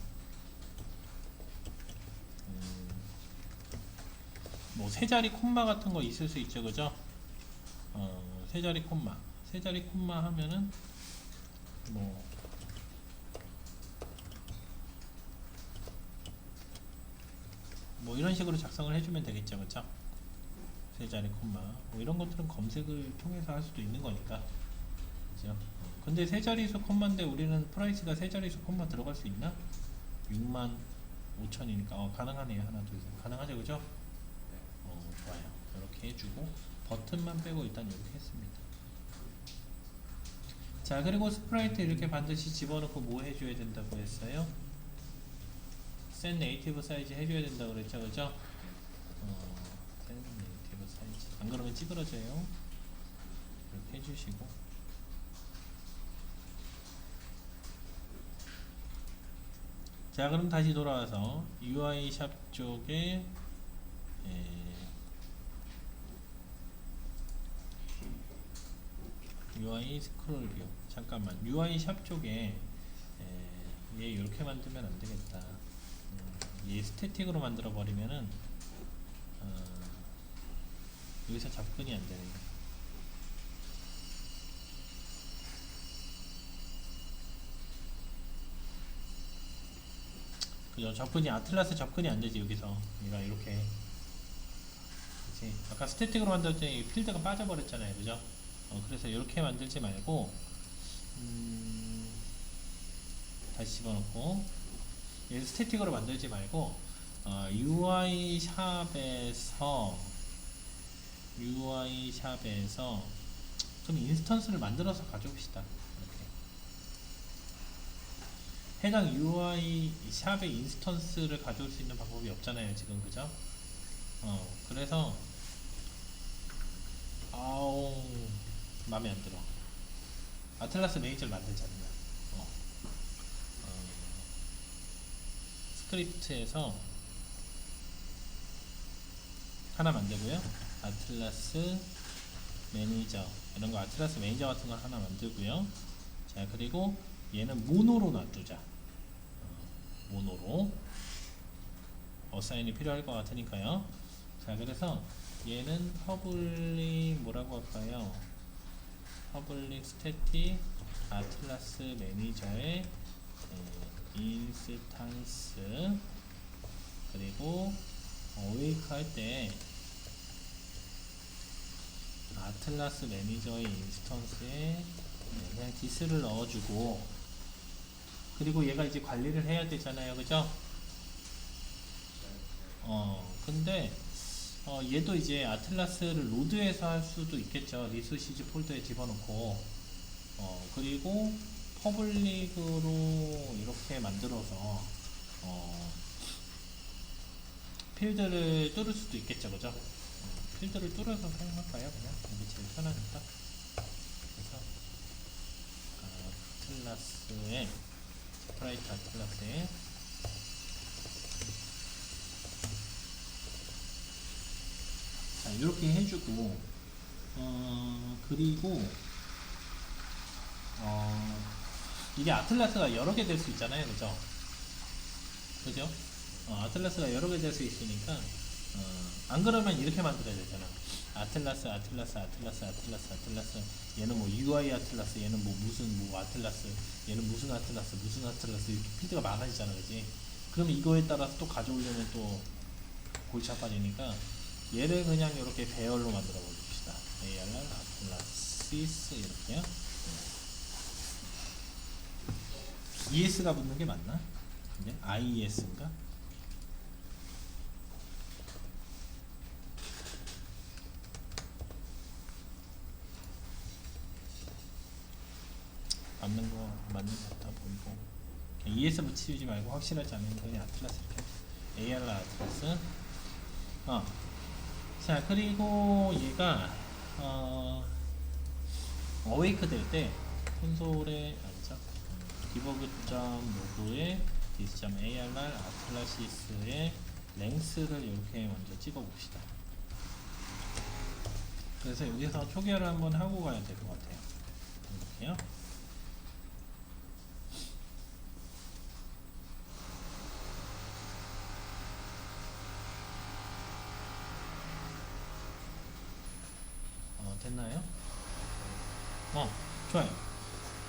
뭐 세 자리 콤마 같은 거 있을 수 있죠, 그죠? 세 자리 콤마 하면은 뭐 이런 식으로 작성을 해주면 되겠죠, 그죠? 세 자리 콤마 뭐 이런 것들은 검색을 통해서 할 수도 있는 거니까, 그죠? 근데 세 자리수 콤마인데 우리는 프라이스가 세 자리수 콤마 들어갈 수 있나? 65,000이니까 가능하네요. 하나 둘셋 가능하죠, 그죠? 좋아요. 이렇게 해주고 버튼만 빼고 일단 이렇게 했습니다. 자, 그리고 스프라이트 이렇게 반드시 집어넣고 뭐 해줘야 된다고 했어요? set native size 해줘야 된다고 그랬죠, 그죠? set native size 안 그러면 찌그러져요. 이렇게 해주시고 자, 그럼 다시 돌아와서 UI 샵 쪽에 UI 스크롤 뷰. 잠깐만. UI 샵 쪽에 얘 이렇게 만들면 안 되겠다. 얘 스태틱으로 만들어 버리면은 여기서 접근이 안 되네. 그죠? 접근이 아틀라스 접근이 안 되지 여기서. 얘가 이렇게. 그치? 아까 스태틱으로 만들 때 필드가 빠져버렸잖아요, 그죠? 그래서 이렇게 만들지 말고 다시 집어넣고 얘 스태틱으로 만들지 말고 UI 샵에서 좀 인스턴스를 만들어서 가져옵시다. 이렇게 해당 UI 샵의 인스턴스를 가져올 수 있는 방법이 없잖아요, 지금. 그죠? 그래서 아우 마음에 안 들어. 아틀라스 매니저를 만들잖아요. 스크립트에서 하나 만들고요. 아틀라스 매니저 이런 거 아틀라스 매니저 같은 거 하나 만들고요. 자, 그리고 얘는 모노로 놔두자. 모노로 어사인이 필요할 것 같으니까요. 자, 그래서 얘는 퍼블릭 뭐라고 할까요? 퍼블릭 스태틱 아틀라스 매니저의 인스탄스, 그리고 어웨이크 할 때 아틀라스 매니저의 인스턴스에 그냥 디스를 넣어주고, 그리고 얘가 이제 관리를 해야 되잖아요, 그죠? 근데 얘도 이제 아틀라스를 로드해서 할 수도 있겠죠. 리소시즈 폴더에 집어넣고, 그리고 퍼블릭으로 이렇게 만들어서 필드를 뚫을 수도 있겠죠, 그죠? 필드를 뚫어서 사용할까요? 그냥 이게 제일 편하니까. 그래서 아틀라스에 스프라이트 아틀라스에 자, 이렇게 해주고, 그리고 이게 아틀라스가 여러 개 될 수 있잖아요, 그죠? 그죠? 아틀라스가 여러 개 될 수 있으니까 안 그러면 이렇게 만들어야 되잖아. 아틀라스, 아틀라스, 아틀라스, 아틀라스, 아틀라스. 얘는 뭐 UI 아틀라스, 얘는 뭐 무슨 뭐 아틀라스, 얘는 무슨 아틀라스, 무슨 아틀라스, 이렇게 필드가 많아지잖아, 그지? 그럼 이거에 따라서 또 가져오려면 또 골치 아파지니까 얘를 그냥 이렇게 배열로 만들어 보십시다. ARR 아틀라시스 이렇게요. ES가 붙는 게 맞나? 근데 IES인가? 맞는 거 맞는 거 같아 보이고. ES 붙이지 말고 확실하지 않으면 그냥 아틀라스 이렇게 ARR 아틀라스. 자, 그리고 얘가 어웨이크 될 때 콘솔에 아니죠, 디버그.로그에 this.arr 아틀라시스의 랭스를 이렇게 먼저 찍어 봅시다. 그래서 여기서 초기화를 한번 하고 가야 될 것 같아요. 이렇게요. 됐나요? 좋아요.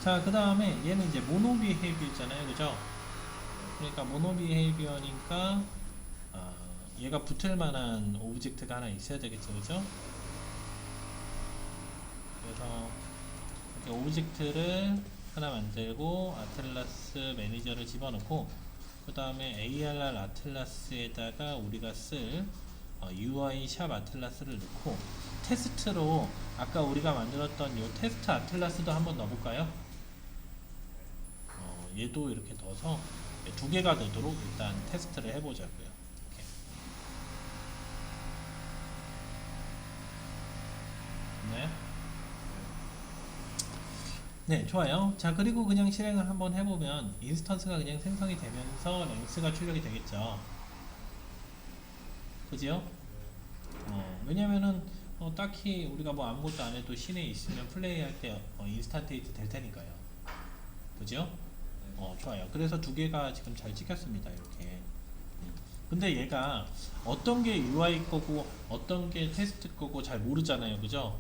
자, 그 다음에 얘는 이제 모노 비헤이비어잖아요, 그죠? 그러니까 모노 비헤이비어니까 얘가 붙을 만한 오브젝트가 하나 있어야 되겠죠, 그죠? 그래서 이렇게 오브젝트를 하나 만들고 아틀라스 매니저를 집어넣고, 그 다음에 ARR 아틀라스에다가 우리가 쓸 UI 샵 아틀라스를 넣고, 테스트로 아까 우리가 만들었던 이 테스트 아틀라스도 한번 넣어볼까요? 얘도 이렇게 넣어서 두 개가 되도록 일단 테스트를 해보자고요. 이렇게. 네. 네, 좋아요. 자, 그리고 그냥 실행을 한번 해보면 인스턴스가 그냥 생성이 되면서 랭스가 출력이 되겠죠. 그죠? 왜냐면은 딱히 우리가 뭐 아무것도 안 해도 시내에 있으면 플레이할 때 인스탄테이트 될 테니까요. 그죠? 좋아요. 그래서 두 개가 지금 잘 찍혔습니다. 이렇게. 근데 얘가 어떤 게 UI 거고 어떤 게 테스트 거고 잘 모르잖아요. 그죠?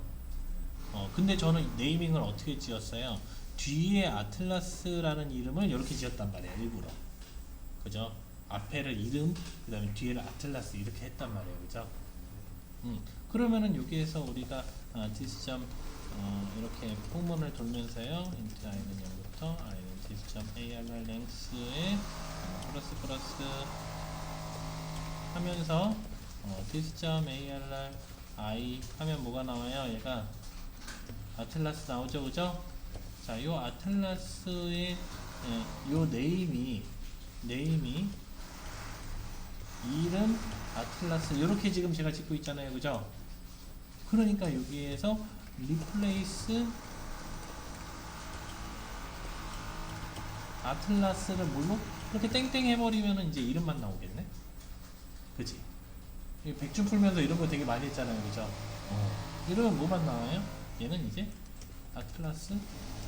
근데 저는 네이밍을 어떻게 지었어요? 뒤에 아틀라스라는 이름을 이렇게 지었단 말이에요. 일부러. 그죠? 앞에를 이름, 그 다음에 뒤에를 아틀라스 이렇게 했단 말이에요. 그죠? 그러면은 여기에서 우리가 디스점 이렇게 폭문을 돌면서요. int i는 0부터 i는 디스점 arr length에 플러스 하면서 디스점 arr I 하면 뭐가 나와요? 얘가 아틀라스 나오죠, 그죠? 자, 요 아틀라스의 요 네임이 이름 아틀라스 이렇게 지금 제가 찍고 있잖아요, 그죠? 그러니까 여기에서 replace 아틀라스를 뭘로 이렇게 땡땡 해버리면은 이제 이름만 나오겠네, 그치? 백준 풀면서 이런 거 되게 많이 했잖아요, 그죠? 이러면 뭐만 나와요? 얘는 이제 아틀라스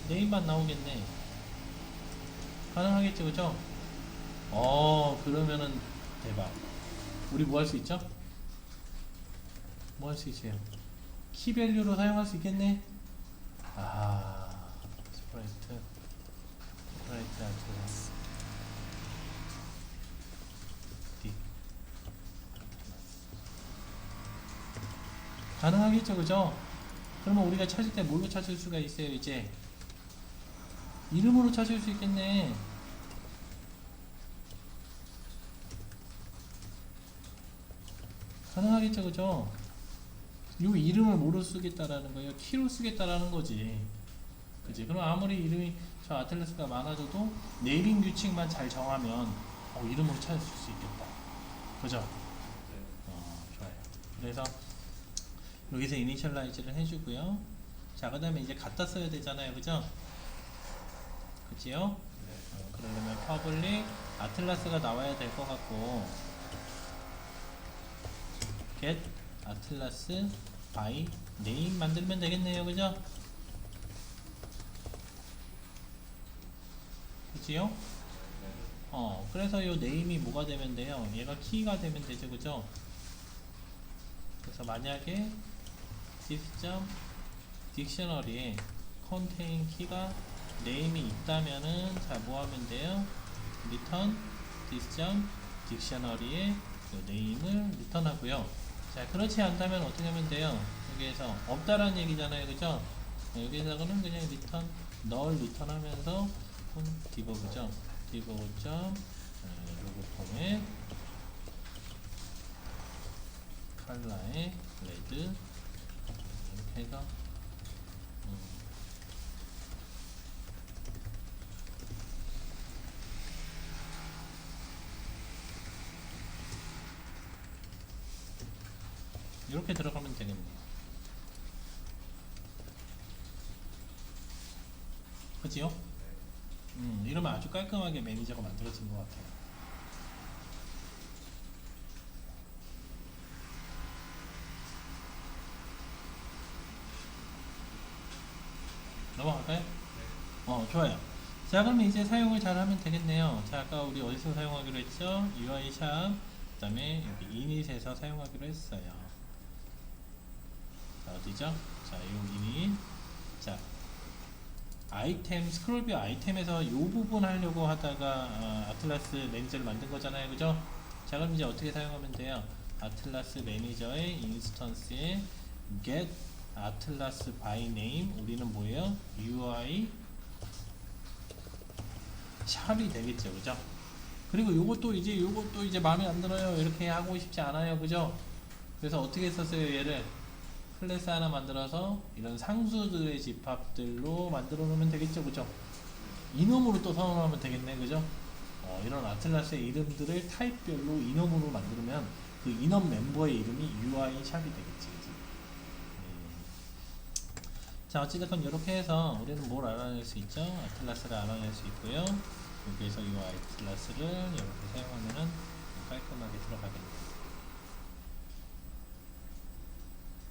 네임만 나오겠네. 가능하겠죠, 그죠? 그러면은 대박. 우리 뭐 할 수 있죠? 뭐 할 수 있어요? 키밸류로 사용할 수 있겠네? 스프라이트 아틀라스 D 가능하겠죠, 그죠? 그러면 우리가 찾을 때 뭘로 찾을 수가 있어요, 이제? 이름으로 찾을 수 있겠네. 가능하겠죠, 그죠? 요 이름을 뭐로 쓰겠다라는 거예요? 키로 쓰겠다라는 거지. 그치? 그럼 아무리 이름이 저 아틀라스가 많아져도 네이밍 규칙만 잘 정하면 이름으로 찾을 수 있겠다. 그죠? 좋아요. 그래서 여기서 이니셜라이즈를 해주고요. 자, 그 다음에 이제 갖다 써야 되잖아요, 그죠? 그치요? 그러려면 public 아틀라스가 나와야 될 것 같고 get 아틀라스 by name 만들면 되겠네요, 그죠? 그치요? 그래서 요 name이 뭐가 되면 돼요? 얘가 키가 되면 되죠, 그죠? 그래서 만약에 system 딕셔너리에 contain 키가 name이 있다면은 자, 뭐 하면 돼요? return system 딕셔너리에 name을 return 하고요. 자, 그렇지 않다면 어떻게 하면 돼요? 여기에서 없다라는 얘기잖아요, 그죠? 여기에서는 그냥 return null return 하면서 디버그죠. 디버그 로고 폼에 컬러에 레드 이렇게 해서 이렇게 들어가면 되겠네요. 그치요? 이러면 아주 깔끔하게 매니저가 만들어진 것 같아요. 넘어갈까요? 좋아요. 자, 그러면 이제 사용을 잘 하면 되겠네요. 자, 아까 우리 어디서 사용하기로 했죠? UI 샵, 그 다음에 여기 init에서 사용하기로 했어요. 자, 어디죠? 자, 요 init. 자, 아이템, 스크롤뷰 아이템에서 이 부분 하려고 하다가 아틀라스 매니저를 만든 거잖아요, 그죠? 자, 그럼 이제 어떻게 사용하면 돼요? 아틀라스 매니저의 인스턴스에 get 아틀라스 by name, 우리는 뭐예요? UI 샵이 되겠죠, 그죠? 그리고 요것도 이제 마음에 안 들어요, 이렇게 하고 싶지 않아요, 그죠? 그래서 어떻게 썼어요, 얘를? 클래스 하나 만들어서 이런 상수들의 집합들로 만들어 놓으면 되겠죠, 그죠? 이놈으로 또 선언하면 되겠네, 그죠? 이런 아틀라스의 이름들을 타입별로 이놈으로 만들면 그 이놈 멤버의 이름이 UI 샵이 되겠지, 그지? 자, 어찌됐건 이렇게 해서 우리는 뭘 알아낼 수 있죠? 아틀라스를 알아낼 수 있고요. 여기에서 이 아틀라스를 이렇게 사용하면은 깔끔하게 들어가겠네요.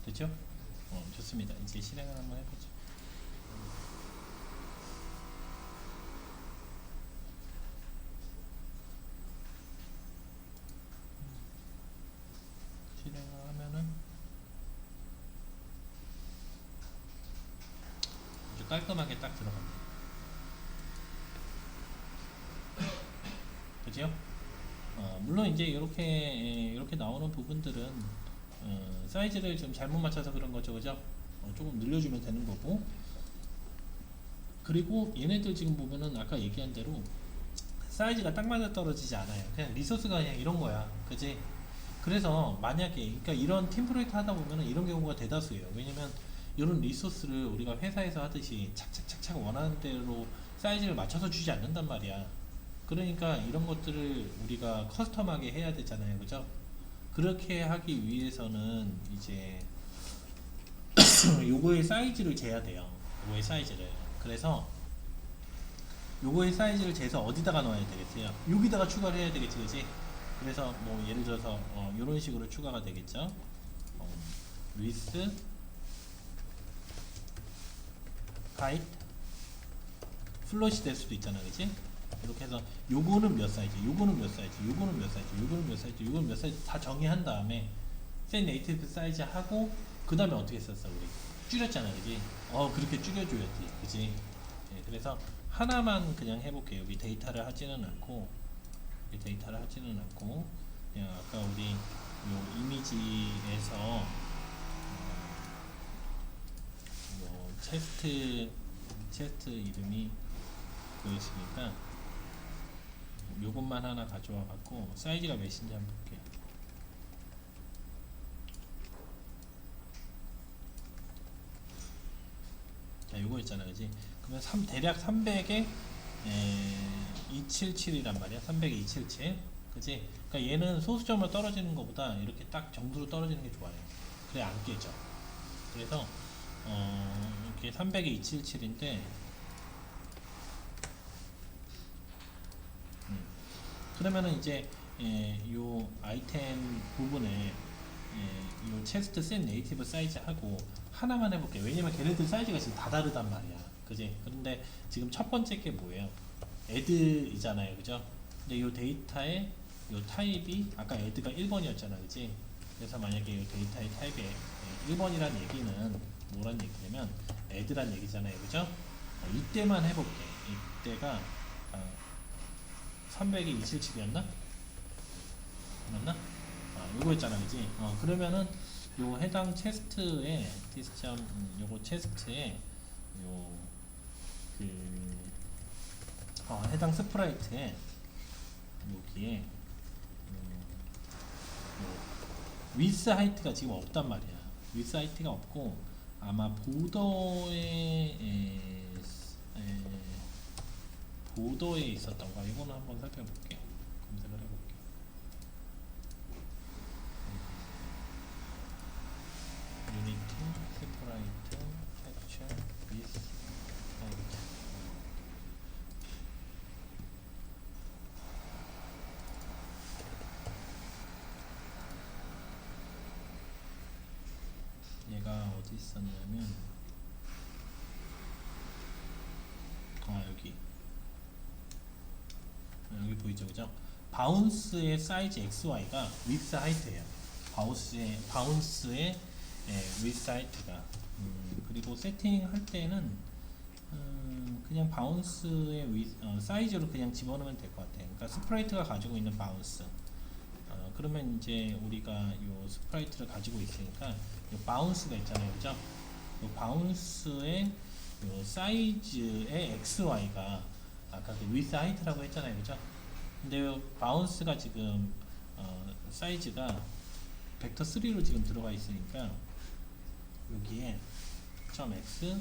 됐죠? 좋습니다. 이제 실행을 한번 해보죠. 실행을 하면은 아주 깔끔하게 딱 들어갑니다. 그죠? 물론 이제 이렇게 나오는 부분들은 사이즈를 좀 잘못 맞춰서 그런 거죠, 그죠? 조금 늘려주면 되는 거고. 그리고 얘네들 지금 보면은 아까 얘기한 대로 사이즈가 딱 맞아 떨어지지 않아요. 그냥 리소스가 그냥 이런 거야, 그지? 그래서 만약에 그러니까 이런 팀 프로젝트 하다 보면은 이런 경우가 대다수예요. 왜냐면 이런 리소스를 우리가 회사에서 하듯이 착착착착 원하는 대로 사이즈를 맞춰서 주지 않는단 말이야. 그러니까 이런 것들을 우리가 커스텀하게 해야 되잖아요, 그죠? 그렇게 하기 위해서는 이제 요거의 사이즈를 재야 돼요. 요거의 사이즈를. 그래서 요거의 사이즈를 재서 어디다가 넣어야 되겠어요? 여기다가 추가를 해야 되겠지, 그지? 그래서 뭐 예를 들어서 이런 식으로 추가가 되겠죠. with height 플롯이 될 수도 있잖아, 그지? 이렇게 해서 요거는 몇 사이즈, 요거는 몇 사이즈, 요거는 몇 사이즈, 요거는 몇 사이즈, 요거는 몇 사이즈 다 정의한 다음에 set native 사이즈 하고 그 다음에 어떻게 썼어 우리? 줄였잖아, 그지? 그렇게 줄여줘야지, 그지? 네, 그래서 하나만 그냥 해볼게요. 여기 데이터를 하지는 않고, 그냥 아까 우리 요 이미지에서 체스트 이름이 보였으니까 요것만 하나 가져와 갖고 사이즈가 몇인지 한번 볼게요. 자, 요거 있잖아, 그지? 그러면 대략 300에 277이란 말이야. 300에 277, 그지? 그러니까 얘는 소수점으로 떨어지는 것보다 이렇게 딱 정수로 떨어지는 게 좋아요. 그래 안 깨져. 그래서 이렇게 300에 277인데 그러면은 이제 요 아이템 부분에 요 체스트 셋 네이티브 사이즈 하고 하나만 해볼게요. 왜냐면 걔네들 사이즈가 지금 다 다르단 말이야, 그지? 그런데 지금 첫 번째 게 뭐예요? 애드이잖아요, 그죠? 근데 요 데이터의 요 타입이 아까 애드가 1번이었잖아, 그지? 그래서 만약에 요 데이터의 타입이 1번이란 얘기는 뭐란 얘기냐면 애드란 얘기잖아요, 그죠? 이때만 해볼게. 이때가 300이 277이었나? 맞나? 요거 있잖아, 그지? 그러면은 요 해당 체스트에 디스점 요거 체스트에 요 해당 스프라이트에 여기에 위스 하이트가 지금 없단 말이야. 위스 하이트가 없고 아마 보더에 있었던가. 이거는 한번 살펴볼게요. 검색을 해볼게요. 유니티 스프라이트 캡처 위스 하이트. 얘가 어디 있었냐면 여기 보이죠, 그죠? 바운스의 사이즈 XY가 width 하이트예요. 바운스의 width 하이트가. 그리고 세팅할 때는 그냥 바운스의 사이즈로 그냥 집어넣으면 될 것 같아요. 그러니까 스프라이트가 가지고 있는 바운스. 그러면 이제 우리가 요 스프라이트를 가지고 있으니까 요 바운스가 있잖아요, 그죠? 요 바운스의 요 사이즈의 XY가 아까 그 width 하이트라고 했잖아요, 그죠? 근데 요 바운스가 지금 사이즈가 벡터 3로 지금 들어가 있으니까 여기에 점 x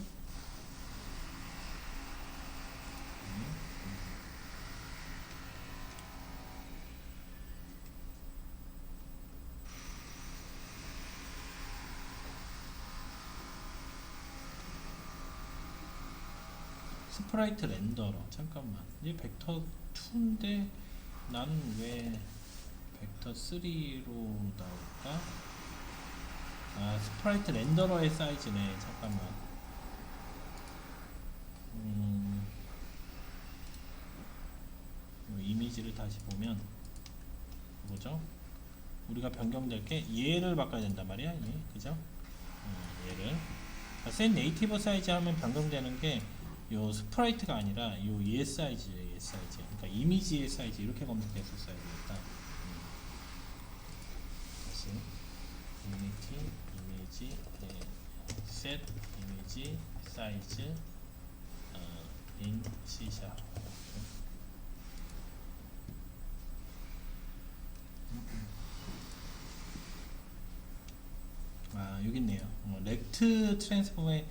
스프라이트 렌더러. 잠깐만, 이게 벡터 2인데 나는 왜 벡터 3로 나올까? 스프라이트 렌더러의 사이즈네. 잠깐만. 이 이미지를 다시 보면 뭐죠? 우리가 변경될 게 얘를 바꿔야 된단 말이야. 얘, 그죠? 얘를. 셋 네이티브 사이즈 하면 변경되는 게 요 스프라이트가 아니라 요 얘 사이즈예요. 얘 사이즈. 그러니까 이미지의 사이즈 이렇게 검색했었어야 되겠다. 다시 이미지 셋 이미지 사이즈 in C#. 여기 있네요. 렉트 트랜스폼의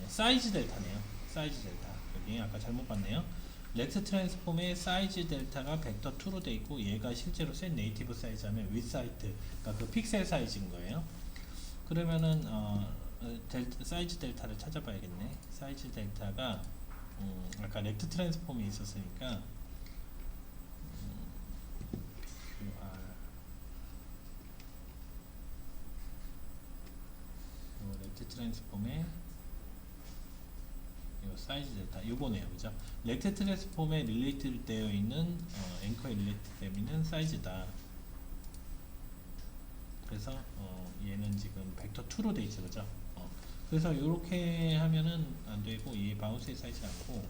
사이즈 델타네요. 사이즈 델타. 여기 아까 잘못 봤네요. 렉트 트랜스폼의 사이즈 델타가 벡터 2로 돼 있고 얘가 실제로 셋 네이티브 사이즈 하면 윗사이트, 그러니까 그 픽셀 사이즈인 거예요. 그러면은 사이즈 델타를 찾아봐야겠네. 사이즈 델타가 아까 렉트 트랜스폼이 있었으니까 렉트 트랜스폼의 요 사이즈 델타 요거네요. 그죠? 렉트 트랜스폼에 릴레이트 되어 있는 앵커에 릴레이트 되어 있는 사이즈다. 그래서 얘는 지금 벡터 2로 돼 있죠. 그죠? 그래서 이렇게 하면은 안 되고 이 바운스의 사이즈 않고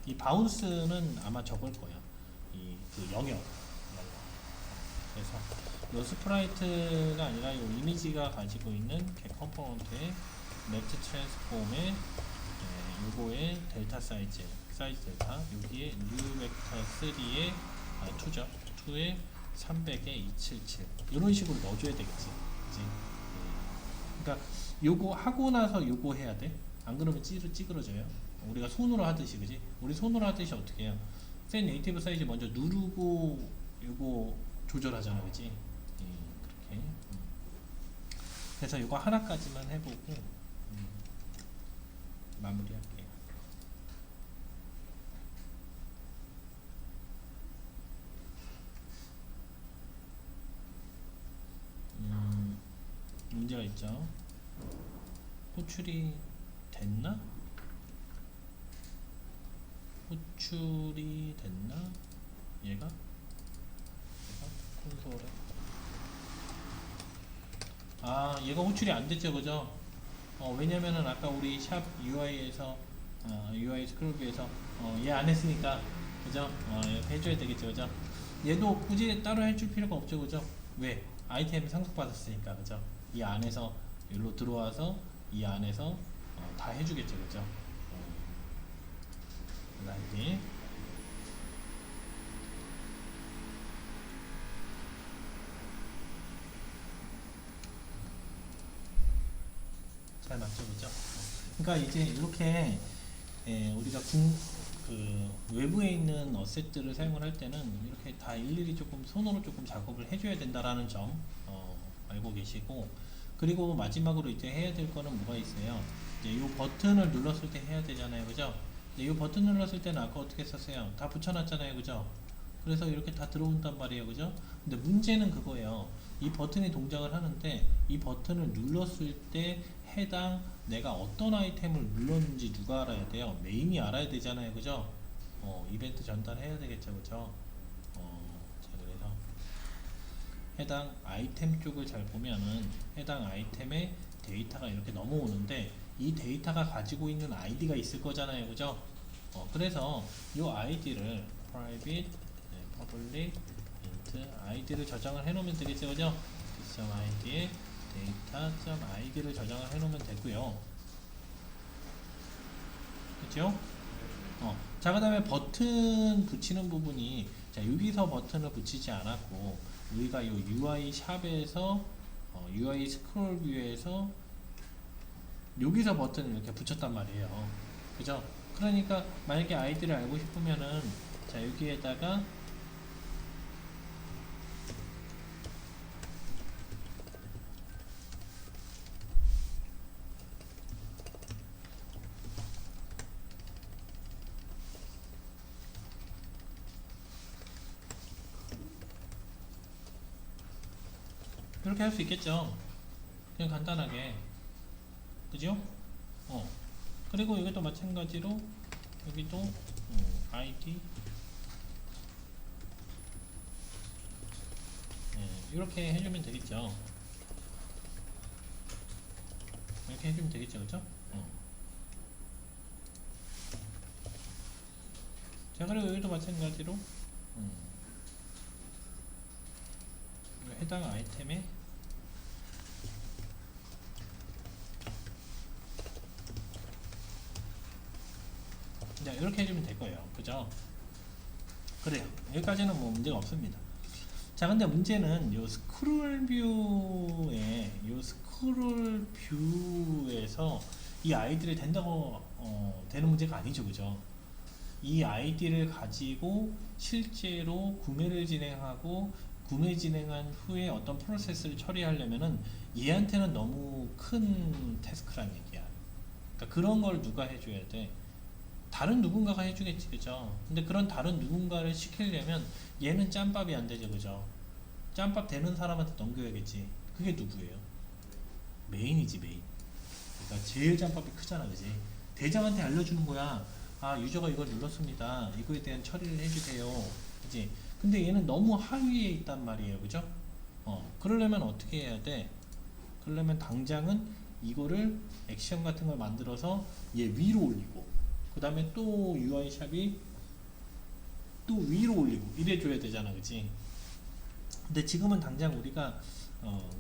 이 바운스는 아마 적을 거야. 이 그 영역. 그래서 요 스프라이트가 아니라 요 이미지가 가지고 있는 컴포넌트의 렉트 트랜스폼의 요거의 델타 사이즈 델타 여기에 뉴 벡터 3의 2죠. 2에 300에 277 이런 식으로 넣어줘야 되겠지. 그치? 그러니까 요거 하고 나서 요거 해야 돼. 안 그러면 찌그러져요. 우리가 손으로 하듯이, 그지? 우리 손으로 하듯이 어떻게 해요? 셋 네이티브 사이즈 먼저 누르고 요거 조절하잖아, 그지? 그렇게. 그래서 요거 하나까지만 해보고 마무리할게요. 문제가 있죠. 호출이 됐나? 호출이 됐나? 얘가 콘솔에 얘가 호출이 안 됐죠, 그죠? 왜냐면은 아까 우리 샵 UI에서 UI 스크롤뷰에서 얘 안 했으니까, 그죠? 해줘야 되겠죠, 그죠? 얘도 굳이 따로 해줄 필요가 없죠, 그죠? 왜? 아이템 상속받았으니까, 그죠? 이 안에서 여기로 들어와서 이 안에서 다 해주겠죠, 그죠? 그 다음에 잘 맞죠, 그죠? 그러니까 이제 이렇게 우리가 그 외부에 있는 어셋들을 사용을 할 때는 이렇게 다 일일이 조금 손으로 조금 작업을 해줘야 된다라는 점 알고 계시고, 그리고 마지막으로 이제 해야 될 거는 뭐가 있어요? 이제 이 버튼을 눌렀을 때 해야 되잖아요, 그죠? 이 버튼 눌렀을 때는 아까 어떻게 썼어요? 다 붙여놨잖아요, 그죠? 그래서 이렇게 다 들어온단 말이에요, 그죠? 근데 문제는 그거예요. 이 버튼이 동작을 하는데 이 버튼을 눌렀을 때 해당 내가 어떤 아이템을 눌렀는지 누가 알아야 돼요? 메인이 알아야 되잖아요, 그죠? 이벤트 전달해야 되겠죠, 그죠? 자, 그래서 해당 아이템 쪽을 잘 보면은 해당 아이템의 데이터가 이렇게 넘어오는데 이 데이터가 가지고 있는 아이디가 있을 거잖아요, 그죠? 그래서 이 아이디를 private, public, int 아이디를 저장을 해 놓으면 되겠죠, 그죠? .id에 data.id를 저장을 해 놓으면 되고요, 그죠? 자, 그 다음에 버튼 붙이는 부분이, 자, 여기서 버튼을 붙이지 않았고 우리가 이 UI 샵에서 UI 스크롤 뷰에서 여기서 버튼을 이렇게 붙였단 말이에요, 그죠? 그러니까 만약에 아이디를 알고 싶으면은 자, 여기에다가 이렇게 할 수 있겠죠. 그냥 간단하게, 그죠? 그리고 여기도 마찬가지로 여기도 id 이렇게 해주면 되겠죠. 이렇게 해주면 되겠죠, 그죠? 자, 그리고 여기도 마찬가지로 해당 아이템에 자, 이렇게 해주면 될 거예요, 그죠? 그래요. 여기까지는 뭐 문제가 없습니다. 자, 근데 문제는 요 스크롤 뷰에서 이 아이디를 된다고 되는 문제가 아니죠, 그죠? 이 아이디를 가지고 실제로 구매를 진행하고 구매 진행한 후에 어떤 프로세스를 처리하려면은 얘한테는 너무 큰 태스크란 얘기야. 그러니까 그런 걸 누가 해줘야 돼? 다른 누군가가 해주겠지, 그죠? 근데 그런 다른 누군가를 시키려면 얘는 짬밥이 안 되죠, 그죠? 짬밥 되는 사람한테 넘겨야겠지. 그게 누구예요? 메인이지, 메인. 그러니까 제일 짬밥이 크잖아, 그지? 대장한테 알려주는 거야. 아, 유저가 이걸 눌렀습니다. 이거에 대한 처리를 해주세요. 그지? 근데 얘는 너무 하위에 있단 말이에요, 그죠? 그러려면 어떻게 해야 돼? 그러려면 당장은 이거를 액션 같은 걸 만들어서 얘 위로 올리고, 그 다음에 또 UI 샵이 또 위로 올리고 이래줘야 되잖아, 그치? 근데 지금은 당장 우리가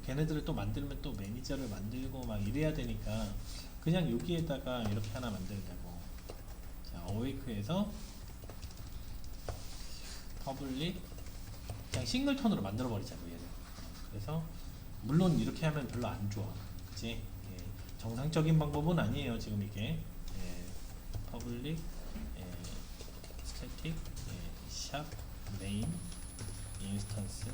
걔네들을 또 만들면 또 매니저를 만들고 막 이래야 되니까 그냥 여기에다가 이렇게 하나 만들자고. 자, 어웨이크에서 퍼블릭 그냥 싱글톤으로 만들어 버리자고, 얘를. 그래서 물론 이렇게 하면 별로 안 좋아, 그치? 예, 정상적인 방법은 아니에요, 지금 이게. 퍼블릭 스태틱 샵 메인 인스턴스.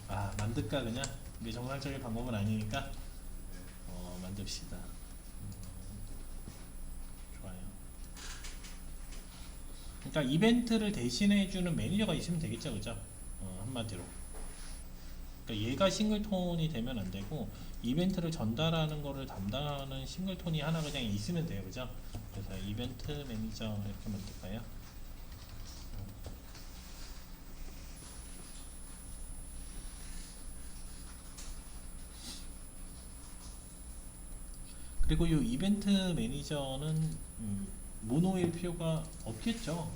아, 만들까 그냥? 이게 정상적인 방법은 아니니까 만듭시다. 좋아요. 그러니까 이벤트를 대신해주는 매니저가 있으면 되겠죠, 그죠? 한마디로. 그러니까 얘가 싱글톤이 되면 안 되고 이벤트를 전달하는 거를 담당하는 싱글톤이 하나 그냥 있으면 돼요, 그죠? 그래서 이벤트 매니저 이렇게 만들까요? 그리고 이 이벤트 매니저는 모노일 필요가 없겠죠,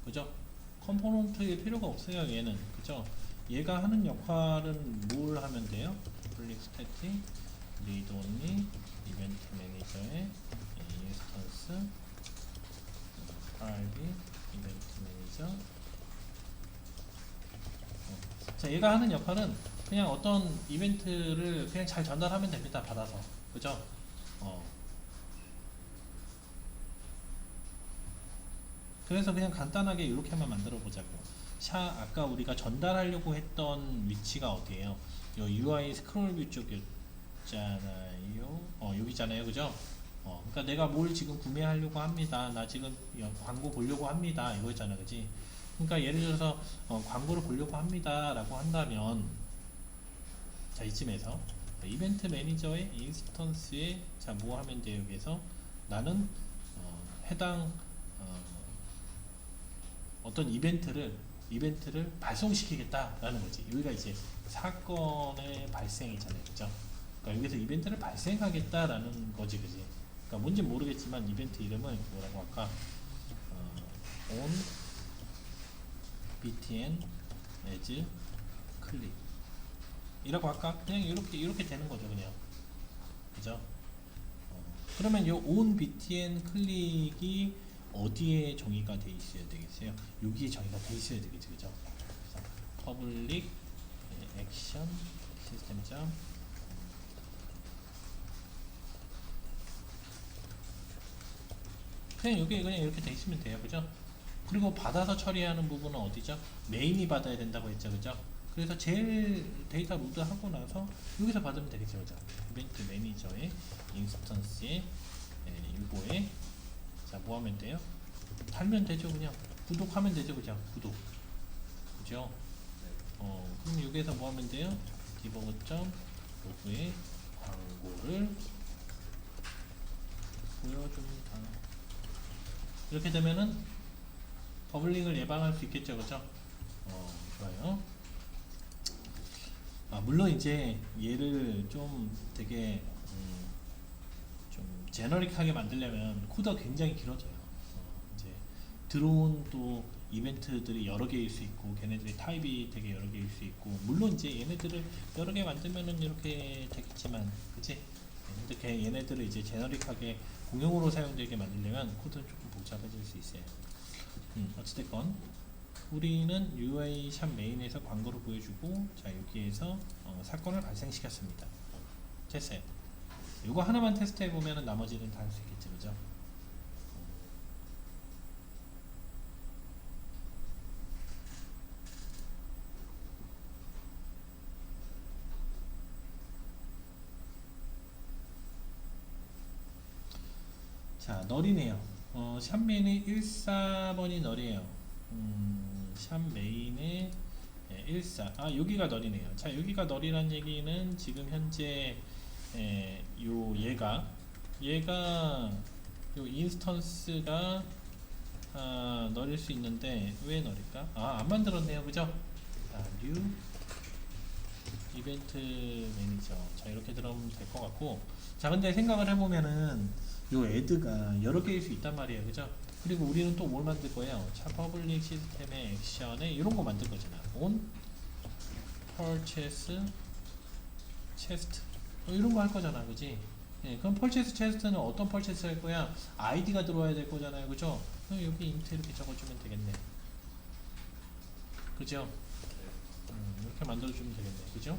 그죠? 컴포넌트일 필요가 없어요, 얘는, 그죠? 얘가 하는 역할은 뭘 하면 돼요? public static read only 이벤트 매니저의 인스턴스 private 이벤트 매니저. 자, 얘가 하는 역할은 그냥 어떤 이벤트를 그냥 잘 전달하면 됩니다, 받아서, 그죠? 그래서 그냥 간단하게 이렇게만 만들어 보자고. 아까 우리가 전달하려고 했던 위치가 어디예요? 요 UI 스크롤 뷰 쪽이었잖아요. 여기잖아요, 그죠? 그러니까 내가 뭘 지금 구매하려고 합니다. 나 지금 광고 보려고 합니다. 이거였잖아, 그지? 그러니까 예를 들어서 광고를 보려고 합니다라고 한다면, 자, 이쯤에서 이벤트 매니저의 인스턴스에 자, 뭐 하면 돼요? 여기에서 나는 해당 어떤 이벤트를 발송시키겠다라는 거지. 여기가 이제 사건의 발생이잖아요, 그죠? 그러니까 여기서 이벤트를 발생하겠다라는 거지, 그지? 그러니까 뭔지 모르겠지만 이벤트 이름을 뭐라고 할까? on btn as click 이라고 할까? 그냥 이렇게 되는 거죠, 그냥, 그죠? 그러면 요 on btn 클릭이 어디에 정의가 돼 있어야 되겠어요? 여기에 정의가 돼 있어야 되겠죠, 그죠? public action system 점 그냥 여기 그냥 이렇게 돼 있으면 돼요, 그죠? 그리고 받아서 처리하는 부분은 어디죠? 메인이 받아야 된다고 했죠, 그죠? 그래서 제일 데이터 로드 하고 나서 여기서 받으면 되겠죠, 그죠? 이벤트 매니저의 인스턴스에 이거에 자, 뭐 하면 돼요? 달면 되죠, 그냥. 구독하면 되죠, 그냥. 구독. 그죠? 그럼 여기에서 뭐 하면 돼요? 디버그 점 로그에 광고를 보여줍니다. 이렇게 되면은 버블링을 예방할 수 있겠죠, 그죠? 좋아요. 물론 이제 얘를 좀 되게 좀 제너릭하게 만들려면 코드가 굉장히 길어져요. 이제 들어온 또 이벤트들이 여러 개일 수 있고 걔네들의 타입이 되게 여러 개일 수 있고 물론 이제 얘네들을 여러 개 만들면은 이렇게 되겠지만 그치? 근데 얘네들을 이제 제너릭하게 공용으로 사용되게 만들려면 코드는 조금 복잡해질 수 있어요. 어찌됐건 우리는 UI 샵 메인에서 광고를 보여주고 자 여기에서 사건을 발생시켰습니다. 됐어요. 이거 하나만 테스트해 보면은 나머지는 다 할 수 있겠죠, 그죠? 자, 널이네요. 샵 메인의 14번이 널이에요. 샵 메인의 14. 여기가 널이네요. 자, 여기가 널이란 얘기는 지금 현재 얘가 요 인스턴스가 널일 수 있는데 왜 널일까? 안 만들었네요, 그죠? 뉴 이벤트 매니저. 자, 이렇게 들어오면 될 것 같고. 자, 근데 생각을 해보면은 요 애드가 여러 개일 수 있단 말이에요, 그죠? 그리고 우리는 또 뭘 만들 거예요? 자, 퍼블릭 시스템의 액션에 이런 거 만들 거잖아. on purchase chest 이런 거 할 거잖아, 그지? 예, 그럼 purchase chest는 어떤 purchase 할 거야? id가 들어와야 될 거잖아요, 그죠? 그럼 여기 int 이렇게 적어주면 되겠네, 그죠? 이렇게 만들어주면 되겠네, 그죠?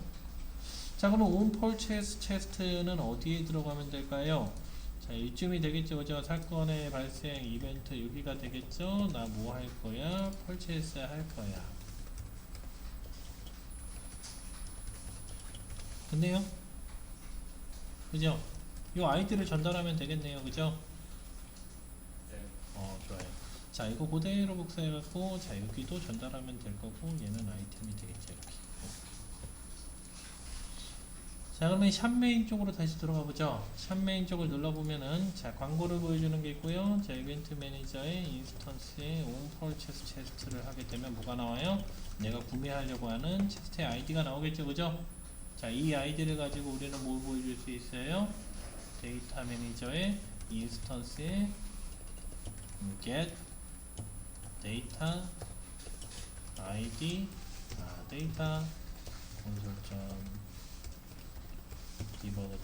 자, 그러면 on purchase chest는 어디에 들어가면 될까요? 자, 이쯤이 되겠죠, 그죠? 사건의 발생 이벤트 여기가 되겠죠? 나 뭐 할 거야? purchase 할 거야. 근데요, 그죠? 이 아이디를 전달하면 되겠네요, 그죠? 좋아요. 자, 이거 그대로 복사해갖고, 자, 여기도 전달하면 될 거고, 얘는 아이템이 되겠죠, 이렇게. 자, 그러면 샵 메인 쪽으로 다시 들어가 보죠. 샵 메인 쪽을 눌러보면은, 자, 광고를 보여주는 게 있고요. 자, 이벤트 매니저의 인스턴스에 on purchase chest를 하게 되면 뭐가 나와요? 내가 구매하려고 하는 체스트의 아이디가 나오겠죠, 그죠? 자, 이 아이디를 가지고 우리는 뭘 보여줄 수 있어요? 데이터 매니저의 인스턴스에 get data id 데이터 콘솔 디버그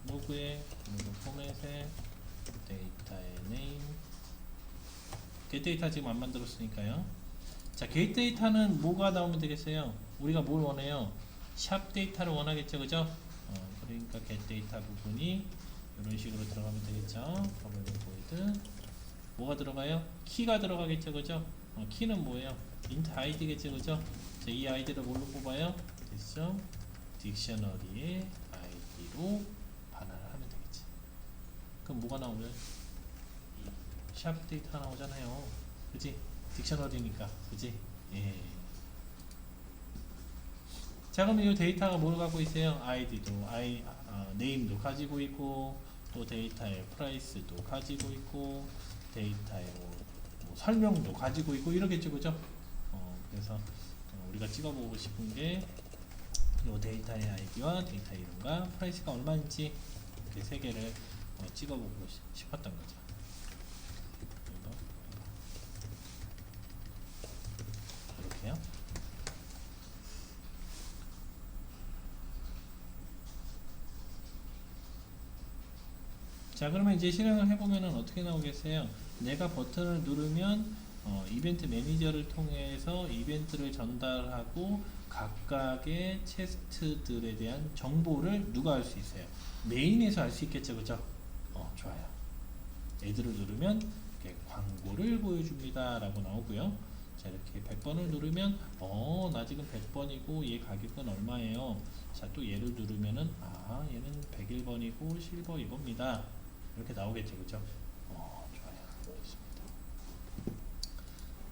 로그에 로그 포맷에 데이터의 name get 데이터 지금 안 만들었으니까요. 자, get 데이터는 뭐가 나오면 되겠어요? 우리가 뭘 원해요? 샵 데이터를 원하겠죠, 그죠? 그러니까 get 데이터 부분이 이런 식으로 들어가면 되겠죠. 더블 보이드 뭐가 들어가요? 키가 들어가겠죠, 그죠? 키는 뭐예요? int id겠죠, 그죠? 자, 이 아이디를 뭘로 뽑아요? 됐죠? 딕셔너리의 아이디로 반환을 하면 되겠지. 그럼 뭐가 나오면 샵 데이터 나오잖아요, 그지? 딕셔너리니까, 그지? 예. 자, 그럼 이 데이터가 뭘 갖고 있어요? 아이디도 네임도 가지고 있고, 또 데이터의 프라이스도 가지고 있고, 데이터의 뭐 설명도 가지고 있고 이러겠죠, 그죠? 그래서 우리가 찍어보고 싶은 게 이 데이터의 아이디와 데이터 이름과 프라이스가 얼마인지 이렇게 세 개를 찍어보고 싶었던 거죠. 이렇게요. 자, 그러면 이제 실행을 해보면은 어떻게 나오겠어요? 내가 버튼을 누르면 이벤트 매니저를 통해서 이벤트를 전달하고 각각의 체스트들에 대한 정보를 누가 알 수 있어요? 메인에서 알 수 있겠죠, 그죠? 좋아요. 애들을 누르면 이렇게 광고를 보여줍니다 라고 나오고요. 자, 이렇게 100번을 누르면 나 지금 100번이고 얘 가격은 얼마예요? 자, 또 얘를 누르면은 얘는 101번이고 실버 이겁니다 이렇게 나오겠죠, 그죠? 좋아요. 좋습니다.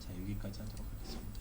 자, 여기까지 하도록 하겠습니다.